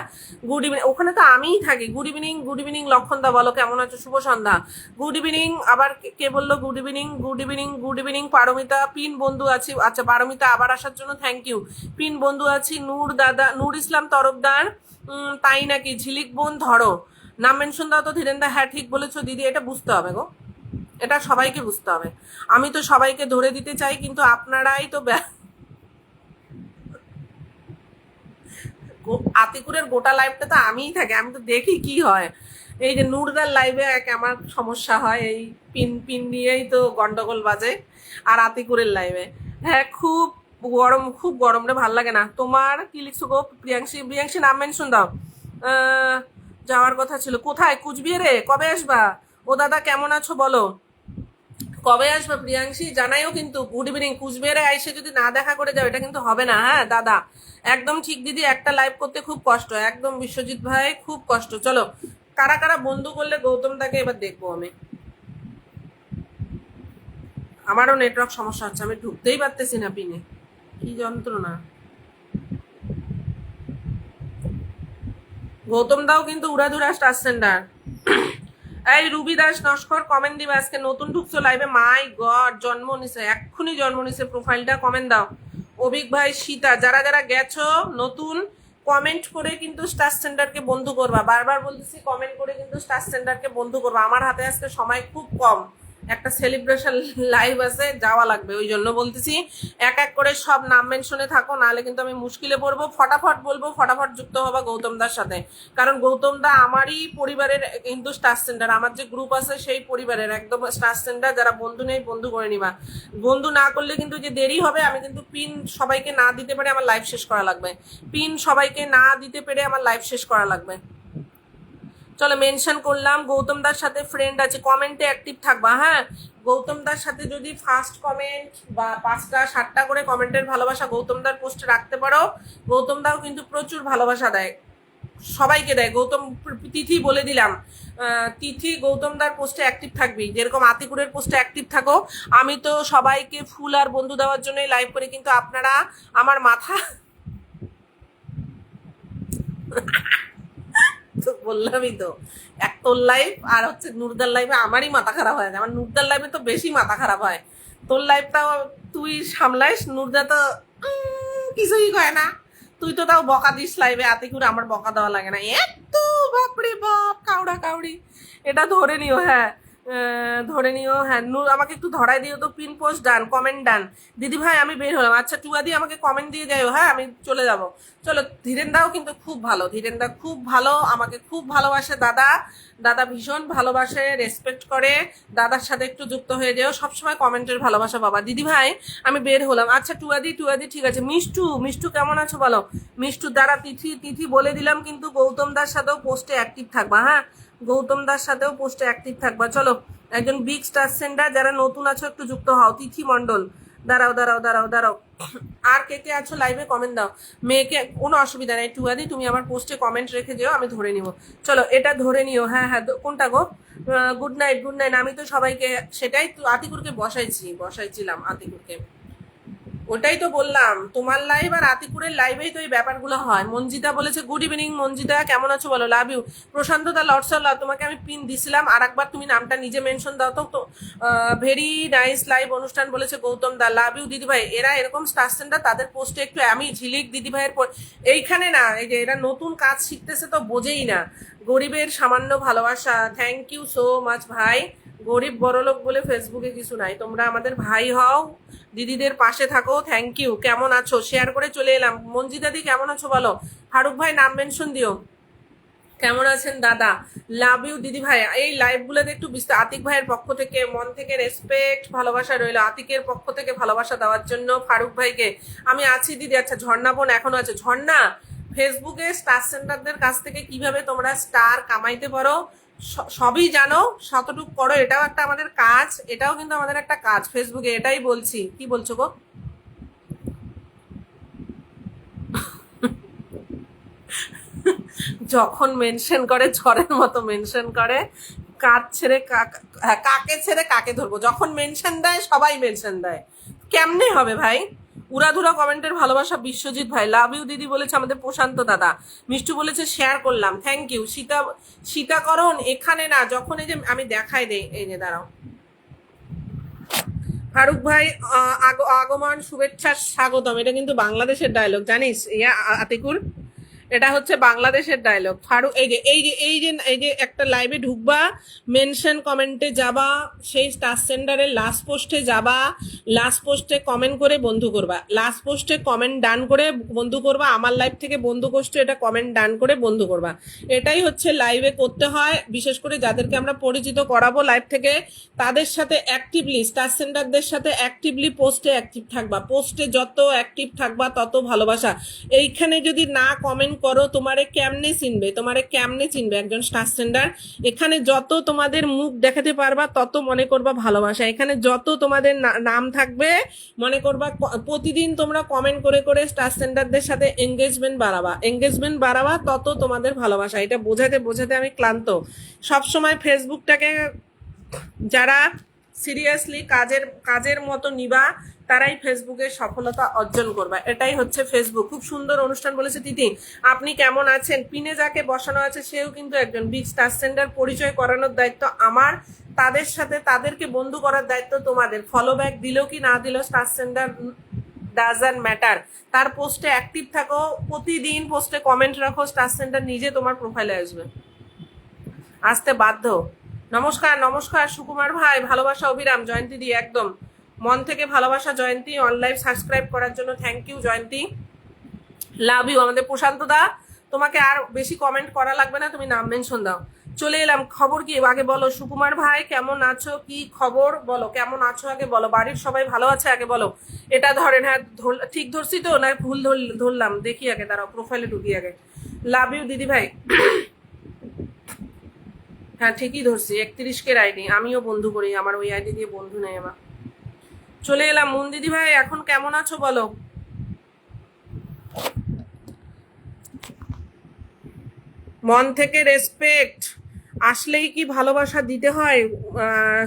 গুড ইভিনিং, ওখানে তো আমিই থাকি। গুড ইভিনিং, গুড ইভিনিং লক্ষণ দা, বলো কেমন আছো? শুভ সন্ধ্যা। গুড ইভিনিং, আবার কে বললো good evening? Good evening, good evening Paromita. পিন বন্ধু আছি, আচ্ছা পারমিতা আবার আসার জন্য থ্যাংক ইউ। পিন বন্ধু আছি। নূর দাদা, নূর ইসলাম তরফদার, তাই নাকি? ঝিলিক বোন ধরো, নাম মেনশন দাও তো ধীরেন দা। হ্যাঁ ঠিক বলেছো দিদি, এটা বুঝতে হবে গো, এটা সবাইকে বুঝতে হবে। আমি তো সবাইকে ধরে দিতে চাই, কিন্তু আপনারাই তো আতিকুরের গোটা লাইভটা তো আমিই থাকি, আমি তো দেখি কি হয়। এই যে নূরদার লাইভে এক আমার সমস্যা হয়, এই পিন পিন নিয়েই তো গন্ডগোল বাজে। আর আতিকুরের লাইভে, হ্যাঁ খুব গরম, খুব গরম রে, ভাল লাগে না। তোমার কি লিখছো গো প্রিয়াংশী? প্রিয়াংশী নাম মেনশন দাও। যাওয়ার কথা ছিল, কোথায়? কুচবিহারে? কবে আসবা? ও দাদা কেমন আছো বলো? কবে আসবে প্রিয়াংশী জানাইও কিন্তু। Good evening. কুচবিহারে আইসে যদি না দেখা করে যাও, এটা কিন্তু হবে না। হ্যাঁ দাদা, একদম ঠিক দিদি, একটা লাইভ করতে খুব কষ্ট, একদম বিশ্বজিৎ ভাই খুব কষ্ট। চলো, কারা কারা বন্ধু করলে গৌতম দাকে এবার দেখবো আমি। আমারও নেটওয়ার্ক সমস্যা হচ্ছে, আমি ঢুকতেই পারতেছি না পিনে, কি যন্ত্রণা। গৌতম দাও কিন্তু উড়াধুরা স্টার সেন্টার। এই রুবি দাস নস্কর, কমেন্ট দিবে আজকে, নতুন ঢুকছো লাইভে, মাই গড জন্ম নিছে, এক্ষুনি জন্ম নিছে প্রোফাইলটা, কমেন্ট দাও। অভিক ভাই, সীতা, যারা যারা গেছো নতুন, কমেন্ট করে কিন্তু স্টার সেন্টারকে বন্ধু করবা, বারবার বলতেছি কমেন্ট করে কিন্তু স্টার সেন্টারকে বন্ধু করবা। আমার হাতে আজকে সময় খুব কম, একটা সেলিব্রেশন লাইভ আছে, যাওয়া লাগবে, ওই জন্য বলতেছি এক এক করে সব নাম মেনশনে থাকো, নাহলে কিন্তু আমি মুশকিলে পড়বো। ফটাফট বলবো, ফটাফট যুক্ত হবা গৌতম দার সাথে, কারণ গৌতম দা আমারই পরিবারের কিন্তু স্টার সেন্টার, আমার যে গ্রুপ আছে সেই পরিবারের একদম স্টার সেন্টার। যারা বন্ধু নেই বন্ধু করে নিবা, বন্ধু না করলে কিন্তু যে দেরি হবে। আমি কিন্তু পিন সবাইকে না দিতে পারে আমার লাইভ শেষ করা লাগবে, পিন সবাইকে না দিতে পেরে আমার লাইভ শেষ করা লাগবে। চলো মেনশন করলাম, গৌতম দার সাথে ফ্রেন্ড আছে, কমেন্টে অ্যাক্টিভ থাকবা। হ্যাঁ, গৌতম দার সাথে যদি ফার্স্ট কমেন্ট বা 5টা 7টা করে কমেন্টের ভালোবাসা গৌতম দার পোস্টে রাখতে পারো, গৌতম দাও কিন্তু প্রচুর ভালোবাসা দেয়, সবাইকে দেয়। গৌতম তিথি বলে দিলাম, তিথি গৌতম দার পোস্টে অ্যাক্টিভ থাকবি, যেরকম আতিকুরের পোস্টে অ্যাক্টিভ থাকো। আমি তো সবাইকে ফুল আর বন্ধু দেওয়ার জন্যই লাইভ করি, কিন্তু আপনারা আমার মাথা তো বললামই তো, এক তোর লাইফ আর হচ্ছে নূরদার লাইফে আমারই মাথা খারাপ হয়, আমার নূরদার লাইফে তো বেশি মাথা খারাপ হয়। তোর লাইফটাও তুই সামলাইস, নূরদা তো কিছুই কয় না। তুই তো তাও বকা দিস লাইভে, আতিকুর আমার বকা দেওয়া লাগে না এত, বাপরে বাপ কাউড়া কাউড়ি। এটা ধরে নিও, হ্যাঁ ধরে নিও। হ্যাঁ নূর, আমাকে একটু ধরাই দিও তো। পিন পোস্ট ডান, কমেন্ট ডান। দিদি ভাই আমি বের হলাম। আচ্ছা টুয়াদি আমাকে কমেন্ট দিয়ে যাও, হ্যাঁ আমি চলে যাব। চলো, ধীরেন দাও কিন্তু খুব ভালো, ধীরেন দা খুব ভালো, আমাকে খুব ভালোবাসে দাদা, দাদা ভীষণ ভালোবাসে, রেসপেক্ট করে। দাদার সাথে একটু যুক্ত হয়ে যেও, সবসময় কমেন্টের ভালোবাসা বাবা। দিদি ভাই আমি বের হলাম। আচ্ছা টুয়াদি, টুয়াদি ঠিক আছে। মিষ্টু, মিষ্টু কেমন আছো বলো? মিষ্টু দ্বারা তিথি, তিথি বলে দিলাম কিন্তু গৌতম দার সাথেও পোস্টে অ্যাক্টিভ থাকবা। হ্যাঁ, গৌতম দার সাথেও পোস্টে অ্যাক্টিভ থাকবা। চলো, একজন বিগ স্টার সেন্টার, যারা নতুন আছো একটু যুক্ত হও। তিথি মণ্ডল, দাঁড়াও দাঁড়াও দাঁড়াও দাঁড়াও। আর কে কে আছো লাইভে কমেন্ট দাও। মেয়েকে কোনো অসুবিধা নেই, টুয়াদি তুমি আমার পোস্টে কমেন্ট রেখে যেও, আমি ধরে নিব। চলো এটা ধরে নিও। হ্যাঁ হ্যাঁ, কোনটা গো? Good night, good night. আমি তো সবাইকে, সেটাই তো আতিকুরকে বসাইছিলাম আতিকুরকে, ওটাই তো বললাম, তোমার লাইভ আর আতিকুরের লাইভেই তো এই ব্যাপারগুলো হয়। মঞ্জিতা বলেছে গুড ইভিনিং। মঞ্জিতা কেমন আছো বলো? Love you. প্রশান্ত দা লটসাল্লাহ, তোমাকে আমি পিন দিছিলাম, আর একবার তুমি নামটা নিজে মেনশন দাও তো। তো ভেরি নাইস লাইভ অনুষ্ঠান বলেছে গৌতম দা, লাভ ইউ দিদি ভাই। এরা এরকম স্টার সেন্টার, তাদের পোস্টে একটু, আমি ঝিলিক দিদি ভাইয়ের এইখানে না, এই যে এরা নতুন কাজ শিখতেছে তো বোঝেই না, গরিবের সামান্য ভালোবাসা। থ্যাংক ইউ সো মাচ ভাই, গরিব বড়লোক বলে ফেসবুকে কিছু নাই, তোমরা আমাদের ভাই হও, দিদিদের পাশে থাকো। Thank you. কেমন আছো শেয়ার করে চলে এলাম। মঞ্জিদাদি কেমন আছো বলো। ফারুক ভাই নাম মেনশন দিও। কেমন আছেন দাদা? লাভ ইউ দিদি ভাই। এই লাইভগুলোতে একটু বিস্তার, আতিক ভাইয়ের পক্ষ থেকে মন থেকে রেসপেক্ট ভালোবাসা রইল, আতিকের পক্ষ থেকে ভালোবাসা দেওয়ার জন্য ফারুক ভাইকে। আমি আছি দিদি। আচ্ছা ঝর্ণা বোন এখনো আছে। ঝর্ণা, ফেসবুকে স্টার সেন্টারদের কাছ থেকে কিভাবে তোমরা স্টার কামাইতে পারো সবই জানো, শতটুক করো, এটাও একটা আমাদের কাজ, এটাও কিন্তু আমাদের একটা কাজ ফেসবুকে, এটাই বলছি। কি বলছো গো? যখন মেনশন করে ঝড়ের মতো মেনশন করে, কাজ ছেড়ে কাকে ছেড়ে কাকে ধরবো, যখন মেনশন দেয় সবাই মেনশন দেয়, কেমনে হবে ভাই? উড়াধুরা কমেন্টের ভালোবাসা বিশ্বজিৎ ভাই। লাভ ইউ দিদি বলেছে আমাদের প্রশান্ত দাদা। মিষ্টু বলেছে শেয়ার করলাম, থ্যাংক ইউ। সীতাকরণ এখানে না, যখন এই যে আমি দেখাই দেই, এই যে দাঁড়াও ফারুক ভাই, আগমন শুভেচ্ছা স্বাগতম, এটা কিন্তু বাংলাদেশের ডায়লগ জানিস ইয়া আতিকুর, এটা হচ্ছে বাংলাদেশের ডায়লগ। ফারুক এই যে একটা লাইভে ঢুকবা, মেনশন কমেন্টে যাবা, সেই স্টার সেন্টারের লাস্ট পোস্টে যাবা, লাস্ট পোস্টে কমেন্ট করে বন্ধু করবা, লাস্ট পোস্টে কমেন্ট ডান করে বন্ধু করবা, আমার লাইভ থেকে বন্ধু করছো এটা কমেন্ট ডান করে বন্ধু করবা। এটাই হচ্ছে লাইভে করতে হয়, বিশেষ করে যাদেরকে আমরা পরিচিত করাবো লাইভ থেকে, তাদের সাথে অ্যাক্টিভলি, স্টার সেন্টারদের সাথে অ্যাক্টিভলি পোস্টে অ্যাক্টিভ থাকবা। পোস্টে যত অ্যাক্টিভ থাকবা তত ভালোবাসা। এইখানে যদি না কমেন্ট করো, তোমারে কেমনে চিনবে, তোমারে কেমনে চিনবে একজন স্টার সেন্টার? এখানে যত তোমাদের মুখ দেখাতে পারবা তত মনে করবা ভালোবাসা। এখানে যত তোমাদের নাম থাকবে মনে করবা, প্রতিদিন তোমরা কমেন্ট করে করে স্টার সেন্টারদের সাথে এঙ্গেজমেন্ট বাড়াবা তত তোমাদের ভালোবাসা। এটা বোঝাতে বোঝাতে আমি ক্লান্ত। সবসময় ফেসবুকটাকে যারা সিরিয়াসলি কাজের মতো নিবা, তারাই ফেসবুকে সফলতা অর্জন করবা। এটাই হচ্ছে ফেসবুক। খুব সুন্দর অনুষ্ঠান বলেছে তিথি। আপনি কেমন আছেন? পিনে যাকে বসানো আছে সেও কিন্তু একজন বিগ স্টার সেন্টার, পরিচয় করানোর দায়িত্ব আমার, তাদের সাথে তাদেরকে বন্ধু করার দায়িত্ব তোমাদের। ফলো ব্যাক দিল কি না দিল স্টার সেন্টার ডাজন্ট ম্যাটার। তার পোস্টে অ্যাক্টিভ থাকো, প্রতিদিন পোস্টে কমেন্ট রাখো, স্টার সেন্টার নিজে তোমার প্রোফাইলে আসবে, আসতে বাধ্য। নমস্কার নমস্কার সুকুমার ভাই, ভালোবাসা অভিরাম, জয়ন্তী দি একদম মন থেকে ভালোবাসা জয়ন্তী। অনলাইন সাবস্ক্রাইব করার জন্য thank you Jayanti. Love you আমাদের প্রশান্ত দা। তোমাকে আর বেশি কমেন্ট করা লাগবে না, তুমি নাম মেনশন দাও। চলে এলাম। খবর কি আগে বলো সুকুমার ভাই, কেমন আছো? কি খবর বলো, কেমন আছো আগে বলো। বাড়ির সবাই ভালো আছে আগে বলো। এটা ধরেন, হ্যাঁ ঠিক ধরছি তো না ভুল ধরলাম? দেখি আগে, দাঁড়াও প্রোফাইলে ঢুকি আগে। লাভ ইউ দিদি ভাই। হ্যাঁ ঠিকই ধরছি, 31 আইডি, আমিও বন্ধু করি, আমার ওই আইডি দিয়ে বন্ধু নেই আমার। চলে এলাম। মুন দিদি ভাই এখন কেমন আছো বলো। মন থেকে রেসপেক্ট আসলেই কি ভালোবাসা দিতে হয়?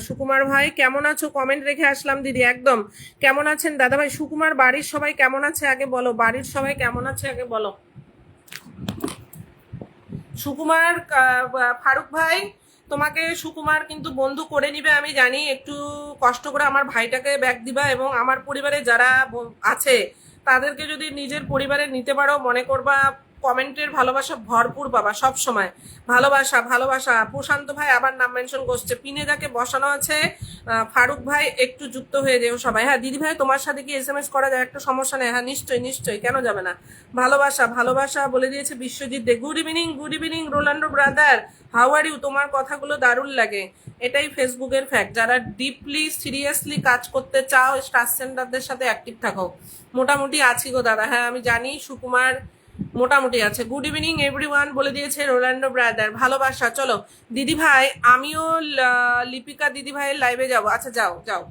সুকুমার ভাই কেমন আছো? কমেন্ট রেখে আসলাম দিদি একদম। কেমন আছেন দাদা ভাই? সুকুমার বাড়ির সবাই কেমন আছে আগে বলো, বাড়ির সবাই কেমন আছে আগে বলো। সুকুমার, ফারুক ভাই তোমাকে সুকুমার কিন্তু বন্ধু করে নিবে আমি জানি, একটু কষ্ট করে আমার ভাইটাকে ব্যাক দিবা, এবং আমার পরিবারে যারা আছে তাদেরকে যদি নিজের পরিবারে নিতে পারো, মনে করবা কমেন্টের ভালোবাসা ভরপুর পাবা সব সময়। ভালোবাসা ভালোবাসা। প্রশান্ত ভাই আবার নাম মেনশন করছে, পিনে যাকে বসানো আছে ফারুক ভাই একটু যুক্ত হয়ে যেও সবাই। হ্যাঁ দিদি ভাই তোমার সাথে কি SMS করা যায়? একটা সমস্যা নেই। হ্যাঁ নিশ্চয়ই নিশ্চয়ই, কেন যাবে না। ভালোবাসা ভালোবাসা বলে দিয়েছে Biswajit Dey. Good evening Ronaldo brother, how are you? তোমার কথাগুলো দারুণ লাগে। এটাই ফেসবুকের ফ্যাক্ট। যারা ডিপলি সিরিয়াসলি কাজ করতে চাও স্টার সেন্টারদের সাথে অ্যাক্টিভ থাকো। মোটামুটি আছি গো দাদা, হ্যাঁ আমি জানি সুকুমার মোটামুটি আছে। গুড ইভিনিং এভরিওয়ান বলে দিয়েছে রোনাল্ডো ব্রাদার। ভালোবাসা। চলো দিদি ভাই, আমিও লিপিকা দিদি ভাইয়ের লাইভে যাব। আচ্ছা যাও যাও।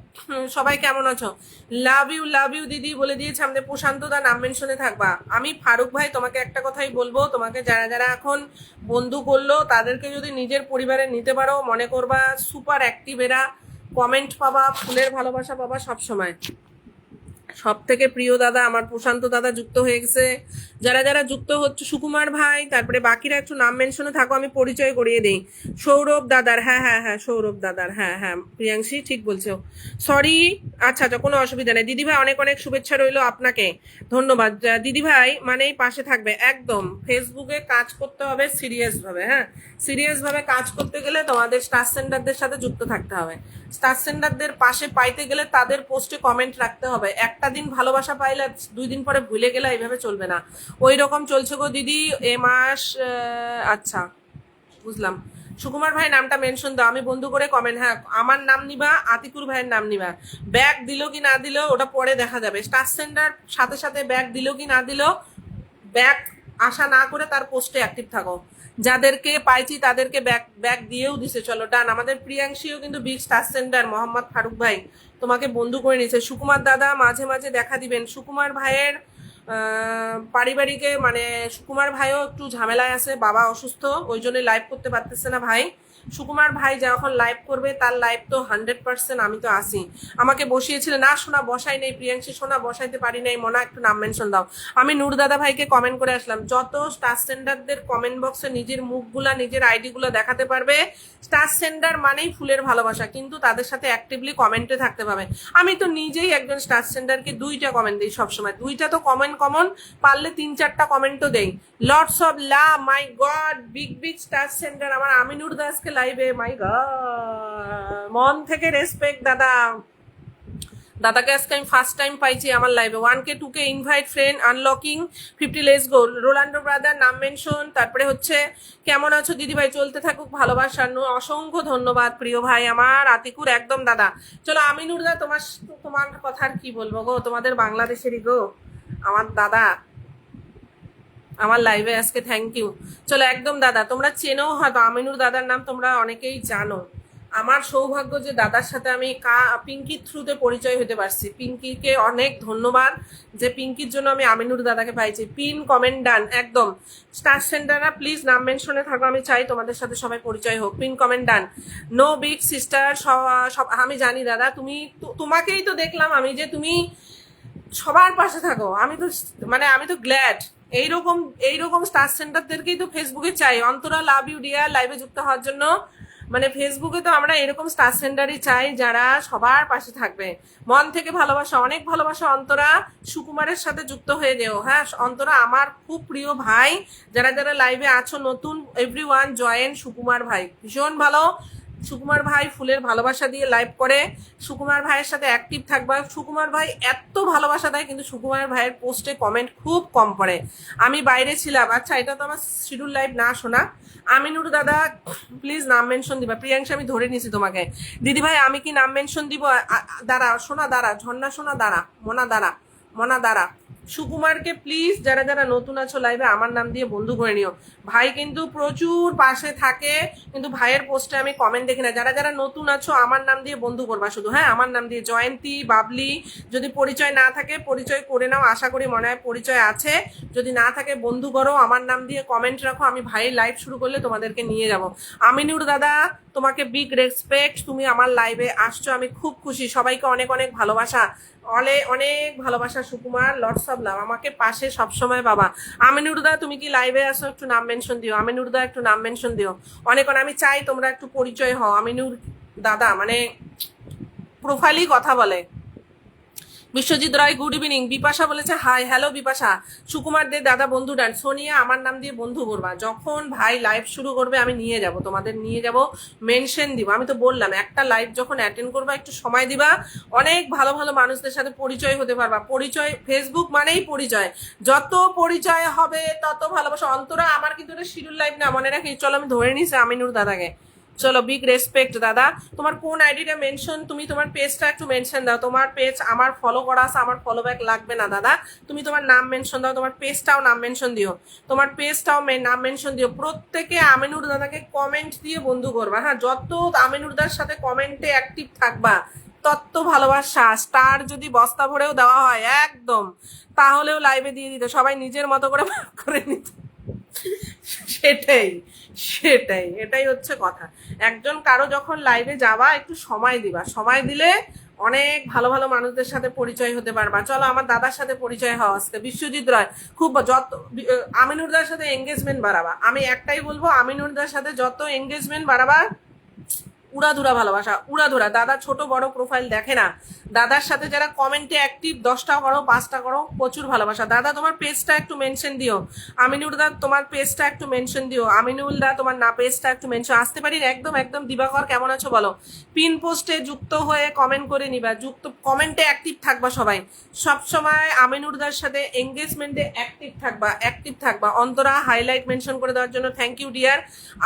সবাই কেমন আছো? লাভ ইউ দিদি বলে দিয়েছে আমাদের প্রশান্ত দা, নাম মেনশনে থাকবা। আমি ফারুক ভাই তোমাকে একটা কথাই বলবো, তোমাকে যারা যারা এখন বন্ধু করলো তাদেরকে যদি নিজের পরিবারে নিতে পারো, মনে করবা সুপার অ্যাক্টিভ এরা, কমেন্ট পাবা, ফুলের ভালোবাসা পাবা সব সময়। সব থেকে প্রিয় দাদা আমার প্রশান্ত দাদা যুক্ত হয়ে গেছে। যারা যারা যুক্ত হচ্ছে, সুকুমার ভাই, তারপরে বাকিরা একটু নাম মেনশনে থাকো, আমি পরিচয় করিয়ে দিই। সৌরভ দাদার, হ্যাঁ হ্যাঁ হ্যাঁ, সৌরভ দাদার, হ্যাঁ হ্যাঁ, প্রিয়াংশী ঠিক বলছো, সরি। আচ্ছা আচ্ছা, কোনো অসুবিধা নেই দিদি ভাই, অনেক অনেক শুভেচ্ছা রইলো আপনাকে, ধন্যবাদ। দিদি ভাই মানেই পাশে থাকবে একদম। ফেসবুকে কাজ করতে হবে সিরিয়াস ভাবে, হ্যাঁ সিরিয়াস ভাবে কাজ করতে গেলে তোমাদের স্টার সেন্ডারদের সাথে যুক্ত থাকতে হবে। স্টার সেন্ডারদের পাশে পাইতে গেলে তাদের পোস্টে কমেন্ট রাখতে হবে। একটা দিন ভালোবাসা পাইলে 2 দিন পরে ভুলে গেলে এইভাবে চলবে না। ওই রকম চলছে গো দিদি এ মাস। আচ্ছা বুঝলাম। সুকুমার ভাই নামটা মেনশন দাও, আমি বন্ধু করে কমেন্ট, হ্যাঁ আমার নাম নিবা, আতিকুর ভাইয়ের নাম নিবা। ব্যাগ দিল কি না দিল ওটা পরে দেখা যাবে। স্টার সেন্ডার সাথে সাথে ব্যাগ দিল কি না দিল, ব্যাগ আশা না করে তার পোস্টে অ্যাক্টিভ থাকো। যাদেরকে পাইছি তাদেরকে ব্যাগ ব্যাগ দিয়েও দিছে, চলো ডান। আমাদের প্রিয়াংশীও কিন্তু big star centre Mohammad Farooq ভাই তোমাকে বন্ধু করে নিয়েছে। সুকুমার দাদা মাঝে মাঝে দেখা দিবেন। সুকুমার ভাইয়ের পারিবারিকে মানে সুকুমার ভাইও একটু ঝামেলায় আছে, বাবা অসুস্থ, ওই জন্য লাইভ করতে পারতেছে না ভাই। সুকুমার ভাই যখন লাইভ করবে তার লাইভ তো 100% আমি তো আসি। আমাকে বসিয়েছিল না, শোনা বসাই নেই, প্রিয়াংশী শোনা বসাইতে পারি নাই, মনে একটু নাম মেনশন দাও। আমি নূর দাদা ভাইকে কমেন্ট করে আসলাম, যত স্টার সেন্ডারদের কমেন্ট বক্সে নিজের মুখগুলা নিজের আইডিগুলো দেখাতে পারবে। স্টার সেন্ডার মানেই ফুলের ভালোবাসা, কিন্তু তাদের সাথে অ্যাক্টিভলি কমেন্টে থাকতে পারবে। আমি তো নিজেই একজন স্টার সেন্ডারকে 2টা কমেন্ট দিই সবসময়, 2টা তো কমন, পারলে 3-4টা কমেন্টও দেই। লর্ডস অফ লা, my god, big big star centre আমার আমিনুর দাসকে লাইভে, মাই গড, মন থেকে রেসপেক্ট দাদা। দাদাকে আজকে আমি ফার্স্ট টাইম পাইছি আমার লাইভে। 1K 2K invite friend unlocking 50 let's go. Rolando brother নাম মেনশন। তারপরে হচ্ছে কেমন আছো দিদি ভাই, চলতে থাকুক ভালোবাসা। অসংখ্য ধন্যবাদ প্রিয় ভাই আমার আতিকুর, একদম দাদা। চলো আমিনুর দা, তোমার কথা আর কি বলবো গো, তোমাদের বাংলাদেশেরই গো আমার দাদা আমার লাইভে আজকে, থ্যাংক ইউ। চলো একদম দাদা, তোমরা চেনো হয়তো আমিনুর দাদার নাম, তোমরা অনেকেই জানো। আমার সৌভাগ্য যে দাদার সাথে আমি পিঙ্কির থ্রুতে পরিচয় হতে পারছি। পিঙ্কিকে অনেক ধন্যবাদ যে পিঙ্কির জন্য আমি আমিনুর দাদাকে পাইছি। পিন কমেন্ট ডান একদম। স্টার সেন্টাররা প্লিজ নাম মেনশনে থাকো, আমি চাই তোমাদের সাথে সবাই পরিচয় হোক। পিন কমেন্ট ডান। নো বিগ সিস্টার সব আমি জানি দাদা, তোমাকেই তো দেখলাম আমি যে তুমি সবার পাশে থাকো। আমি তো গ্ল্যাড। এইরকম স্টার সেন্টারদেরকেই তো ফেসবুকে চাই। অন্তরা লাভ ইউ ডিয়ার, লাইভে যুক্ত হওয়ার জন্য। মানে ফেসবুকে তো আমরা এরকম স্টার সেন্টারই চাই যারা সবার পাশে থাকবে। মন থেকে ভালোবাসা, অনেক ভালোবাসা অন্তরা। সুকুমারের সাথে যুক্ত হয়ে যেও, হ্যাঁ অন্তরা আমার খুব প্রিয় ভাই। যারা যারা লাইভে আছো নতুন, এভরিওয়ান জয়েন সুকুমার ভাই, ভীষণ ভালো। সুকুমার ভাই ফুলের ভালোবাসা দিয়ে লাইভ করে, সুকুমার ভাইয়ের সাথে অ্যাক্টিভ থাকবা। সুকুমার ভাই এত ভালোবাসা দেয়, কিন্তু সুকুমার ভাইয়ের পোস্টে কমেন্ট খুব কম পড়ে। আমি বাইরে ছিলাম, আচ্ছা এটা তো আমার শিডিউল লাইভ না শোনা। আমিনুর দাদা প্লিজ নাম মেনশন দিবা। প্রিয়াংশা আমি ধরে নিছি তোমাকে। দিদি ভাই আমি কি নাম মেনশন দিব? দাঁড়া সোনা, দাঁড়া ঝর্ণা সোনা, দাঁড়া মনা দাঁড়া। সুকুমারকে প্লিজ যারা যারা নতুন আছো লাইভে আমার নাম দিয়ে বন্ধু করে নিও। ভাই কিন্তু প্রচুর পাশে থাকে, কিন্তু ভাইয়ের পোস্টে আমি কমেন্ট দেখি না। যারা যারা নতুন আছো আমার নাম দিয়ে বন্ধু করবা শুধু, হ্যাঁ আমার নাম দিয়ে। জয়ন্তী, বাবলি, যদি পরিচয় না থাকে পরিচয় করে নাও, আশা করি মনে হয় পরিচয় আছে। যদি না থাকে বন্ধু করো, আমার নাম দিয়ে কমেন্ট রাখো, আমি ভাইয়ের লাইভ শুরু করলে তোমাদেরকে নিয়ে যাব। আমিনুর দাদা তোমাকে বিগ রেসপেক্ট, তুমি আমার লাইভে আসছো, আমি খুব খুশি। সবাইকে অনেক অনেক ভালোবাসা, অনেক ভালোবাসা। সুকুমার লর্ডস অফ লাভ, আমাকে পাশে সবসময় বাবা। আমিনুর দা তুমি কি লাইভে আসো? একটু নাম মেনশন দিও। আমিনুর দা একটু নাম মেনশন দিও। অনেক আমি চাই তোমরা একটু পরিচয় হও। আমিনুর দাদা মানে প্রোফাইলই কথা বলে। বিশ্বজিৎ রায় গুড ইভিনিং। বিপাশা বলেছে হাই, হ্যালো বিপাশা। সুকুমার দে দাদা বন্ধু ডান। সোনিয়া আমার নাম দিয়ে বন্ধু করবা। যখন ভাই লাইভ শুরু করবে আমি নিয়ে যাব, তোমাদের নিয়ে যাব, মেনশন দিব। আমি তো বললাম একটা লাইভ যখন অ্যাটেন্ড করবা একটু সময় দিবা, অনেক ভালো ভালো মানুষদের সাথে পরিচয় হতে পারবা। পরিচয়, ফেসবুক মানেই পরিচয়, যত পরিচয় হবে তত ভালোবাসা। অন্তরা আমার কিন্তু এটা শিডিউল লাইভ না, মনে রাখি। চলো আমি ধরে নিছি আমিনুর দাদাকে। চলো বিগ রেসপেক্ট দাদা। তোমার কোন আইডিটা মেনশন, তুমি তোমার পেজটা একটু মেনশন দাও। তোমার পেজ আমার ফলো করা আছে, আমার ফলো ব্যাক লাগবে না দাদা। তুমি তোমার নাম মেনশন দাও, তোমার পেজটাও নাম মেনশন দিও, তোমার পেজটাও নাম মেনশন দিও। প্রত্যেকে আমিনুর দাদাকে কমেন্ট দিয়ে বন্ধু করবা, হ্যাঁ যত আমিনুর দাদার সাথে কমেন্টে অ্যাক্টিভ থাকবা তত ভালোবাসা। স্টার যদি বস্তা ভরেও দেওয়া হয় একদম, তাহলেও লাইভে দিয়ে দিতে, সবাই নিজের মতো করে ভাগ করে নিত। সেটাই এটাই হচ্ছে কথা। একজন কারো যখন লাইভে যাওয়া একটু সময় দিবা, সময় দিলে অনেক ভালো ভালো মানুষদের সাথে পরিচয় হতে পারবা। চলো আমার দাদার সাথে পরিচয় হওয়া আজকে, বিশ্বজিৎ রয়। খুব যত আমিনুরদার সাথে এঙ্গেজমেন্ট বাড়াবা, আমি একটাই বলবো, আমিনুরদার সাথে যত এঙ্গেজমেন্ট বাড়াবা, উড়াধুরা ভালোবাসা, উড়াধুরা। দাদা ছোট বড় প্রোফাইল দেখে না, দাদার সাথে যারা কমেন্টে অ্যাক্টিভ 10টা করো 5টা করো, প্রচুর ভালোবাসা। দাদা তোমার পেজটা একটু মেনশন দিও, আমিনুল দা তোমার পেজটা একটু মেনশন দিও, আমিনুল দা তোমার না পেজটা একটু মেনশন। আসতে পারি একদম একদম। দিবাকর কেমন আছো বলো, পিন পোস্টে যুক্ত হয়ে কমেন্ট করে নিবা, যুক্ত কমেন্টে অ্যাক্টিভ থাকবা সবাই, সবসময় আমিনুরদার সাথে এঙ্গেজমেন্টে অ্যাক্টিভ থাকবা, অ্যাক্টিভ থাকবা। অন্তরা হাইলাইট মেনশন করে দেওয়ার জন্য থ্যাংক ইউ ডিয়ার।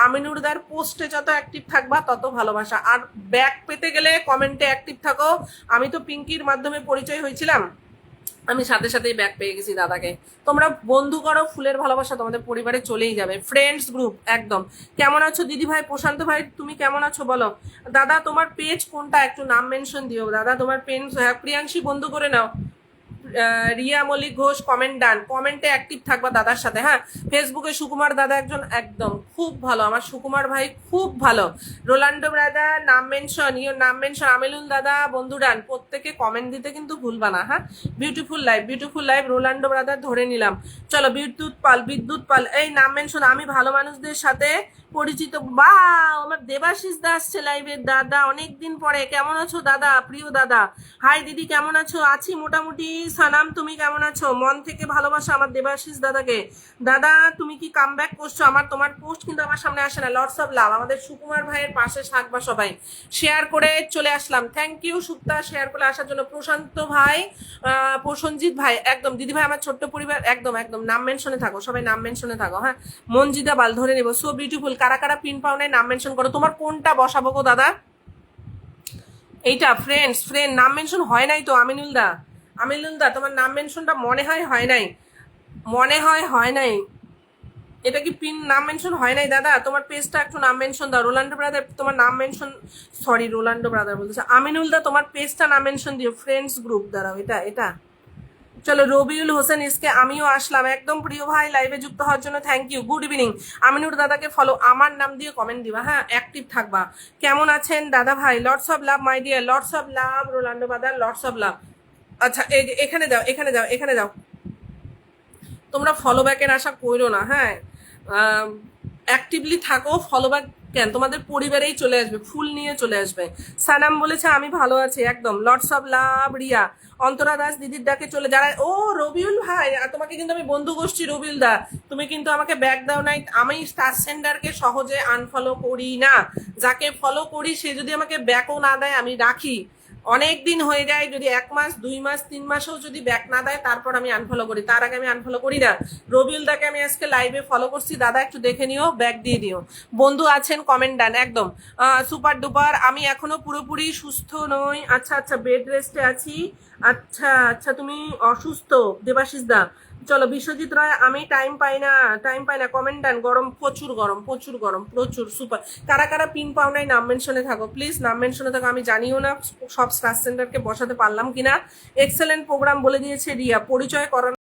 আমিনুরদার পোস্টে যত অ্যাক্টিভ থাকবা তত ভালোবাসা। আর ব্যাক পেতে গেলে কমেন্টে অ্যাক্টিভ থাকো। আমি তো পিঙ্কির মাধ্যমে পরিচয় হয়েছিলাম, আমি সাথে সাথেই ব্যাক পেয়ে গেছি দাদাকে। তোমরা বন্ধু করো, ফুলের ভালোবাসা তোমাদের পরিবারে চলেই যাবে। ফ্রেন্ডস গ্রুপ একদম। কেমন আছো দিদি ভাই, প্রশান্ত ভাই তুমি কেমন আছো বলো। দাদা তোমার পেজ কোনটা একটু নাম মেনশন দিও। দাদা তোমার পেন, প্রিয়াংশী বন্ধু করে নাও। রিয়া মল্লিক ঘোষ কমেন্ট ডান, কমেন্টে অ্যাক্টিভ থাকবা দাদার সাথে। হ্যাঁ, ফেসবুকে সুকুমার দাদা একজন একদম খুব ভালো, আমার সুকুমার ভাই খুব ভালো। রোলান্ডো ব্রাদার নাম মেনশন, ইয়োর নাম মেনশন। আমিলুল দাদা বন্ধু ডান, প্রত্যেকে কমেন্ট দিতে কিন্তু ভুলবা না। হ্যাঁ, beautiful life, beautiful life. Rolando brother ধরে নিলাম। চলো বিদ্যুৎ পাল, বিদ্যুৎ পাল এই নাম মেনশন। আমি ভালো মানুষদের সাথে পরিচিত। বা আমার দেবাশিস দাস আসছে লাইভের। দাদা অনেকদিন পরে, কেমন আছো দাদা, প্রিয় দাদা। হাই দিদি কেমন আছো, আছি মোটামুটি। সালাম, তুমি কেমন আছো? মন থেকে ভালোবাসা আমার দেবাশিস দাদাকে। দাদা তুমি কি কাম ব্যাক করছো? আমার তোমার পোস্ট কিন্তু আমার সামনে আসে না। লটস অফ লাভ, আমাদের সুকুমার ভাইয়ের পাশে থাকবা সবাই। শেয়ার করে চলে আসলাম, থ্যাংক ইউ সুক্তা শেয়ার করে আসার জন্য। প্রশান্ত ভাই, প্রসঞ্জিৎ ভাই একদম। দিদি ভাই আমার ছোট্ট পরিবার একদম একদম। নাম মেনশনে থাকো সবাই, নাম মেনশনে থাকো। হ্যাঁ, মঞ্জিদা বাল ধরে নেবো। So beautiful. কারা কারা পিন পাও নাই নাম মেনশন করো। তোমার কোনটা বসাবো গো দাদা? এইটা ফ্রেন্ডস, ফ্রেন্ড নাম মেনশন হয় নাই তো আমিনুল দা। আমিনুল দা তোমার নাম মেনশনটা মনে হয় হয় নাই, মনে হয় হয় নাই। এটা কি পিন নাম মেনশন হয় নাই দাদা? তোমার পেজটা একটু নাম মেনশন দাও। রোলান্ডো ব্রাদার তোমার নাম মেনশন, সরি রোলান্ডো ব্রাদার বলতেছে। আমিনুল দা তোমার পেজটা নাম মেনশন দিও। ফ্রেন্ডস গ্রুপ দাঁড়াও, এটা এটা। চলো রবিউল হোসেন ইসকে আমিও আসলাম, একদম প্রিয় ভাই লাইভে যুক্ত হওয়ার জন্য thank you. Good evening. Aminur দাদাকে ফলো, আমার নাম দিয়ে কমেন্ট দিবা। হ্যাঁ, অ্যাক্টিভ থাকবা। কেমন আছেন দাদা ভাই? Lots of love my dear, lots of love Rolando brother, lots of লাভ। আচ্ছা এই এখানে যাও, এখানে যাও, এখানে যাও। তোমরা ফলো ব্যাকের আশা করো না। হ্যাঁ, অ্যাক্টিভলি থাকো। ফলো ব্যাক কেন, তোমাদের পরিবারেই চলে আসবে, ফুল নিয়ে চলে আসবে। সানাম বলেছে আমি ভালো আছি একদম। লটস অফ লাভ রিয়া। অন্তরা দাস দিদির ডাকে চলে যারা। ও রবিউল ভাই, তোমাকে কিন্তু আমি বন্ধু গোষ্ঠী রবিউল দা, তুমি কিন্তু আমাকে ব্যাক দাও নাই। আমি স্টার সেন্ডারকে সহজে আনফলো করি না। যাকে ফলো করি সে যদি আমাকে ব্যাকও না দেয় আমি রাখি। অনেক দিন হয়ে যায়, যদি 1 মাস 2 মাস 3 মাসেও যদি ব্যাক না দেয় তারপর আমি আনফলো করি, তার আগে আমি আনফলো করি না। রবিউল দাকে আমি আজকে লাইভে ফলো করছি, দাদা একটু দেখে নিও, ব্যাক দিয়ে দিও। বন্ধু আছেন কমেন্ট ডান একদম। Super duper. আমি এখনো পুরোপুরি সুস্থ নই। আচ্ছা আচ্ছা, বেড রেস্টে আছি। আচ্ছা আচ্ছা, তুমি অসুস্থ দেবাশিস দা। চলো বিশ্বজিৎ রয়, আমি টাইম পাই না, টাইম পাই না। কমেন্ট ডান। গরম, প্রচুর গরম, প্রচুর গরম, প্রচুর। সুপার। কারা কারা পিন পাও নাই নাম মেনশনে থাকো প্লিজ, নাম মেনশনে থাকো। আমি জানিও না সব স্টার সেন্টারকে বসাতে পারলাম কিনা। এক্সেলেন্ট প্রোগ্রাম বলে দিয়েছে রিয়া, পরিচয় করানো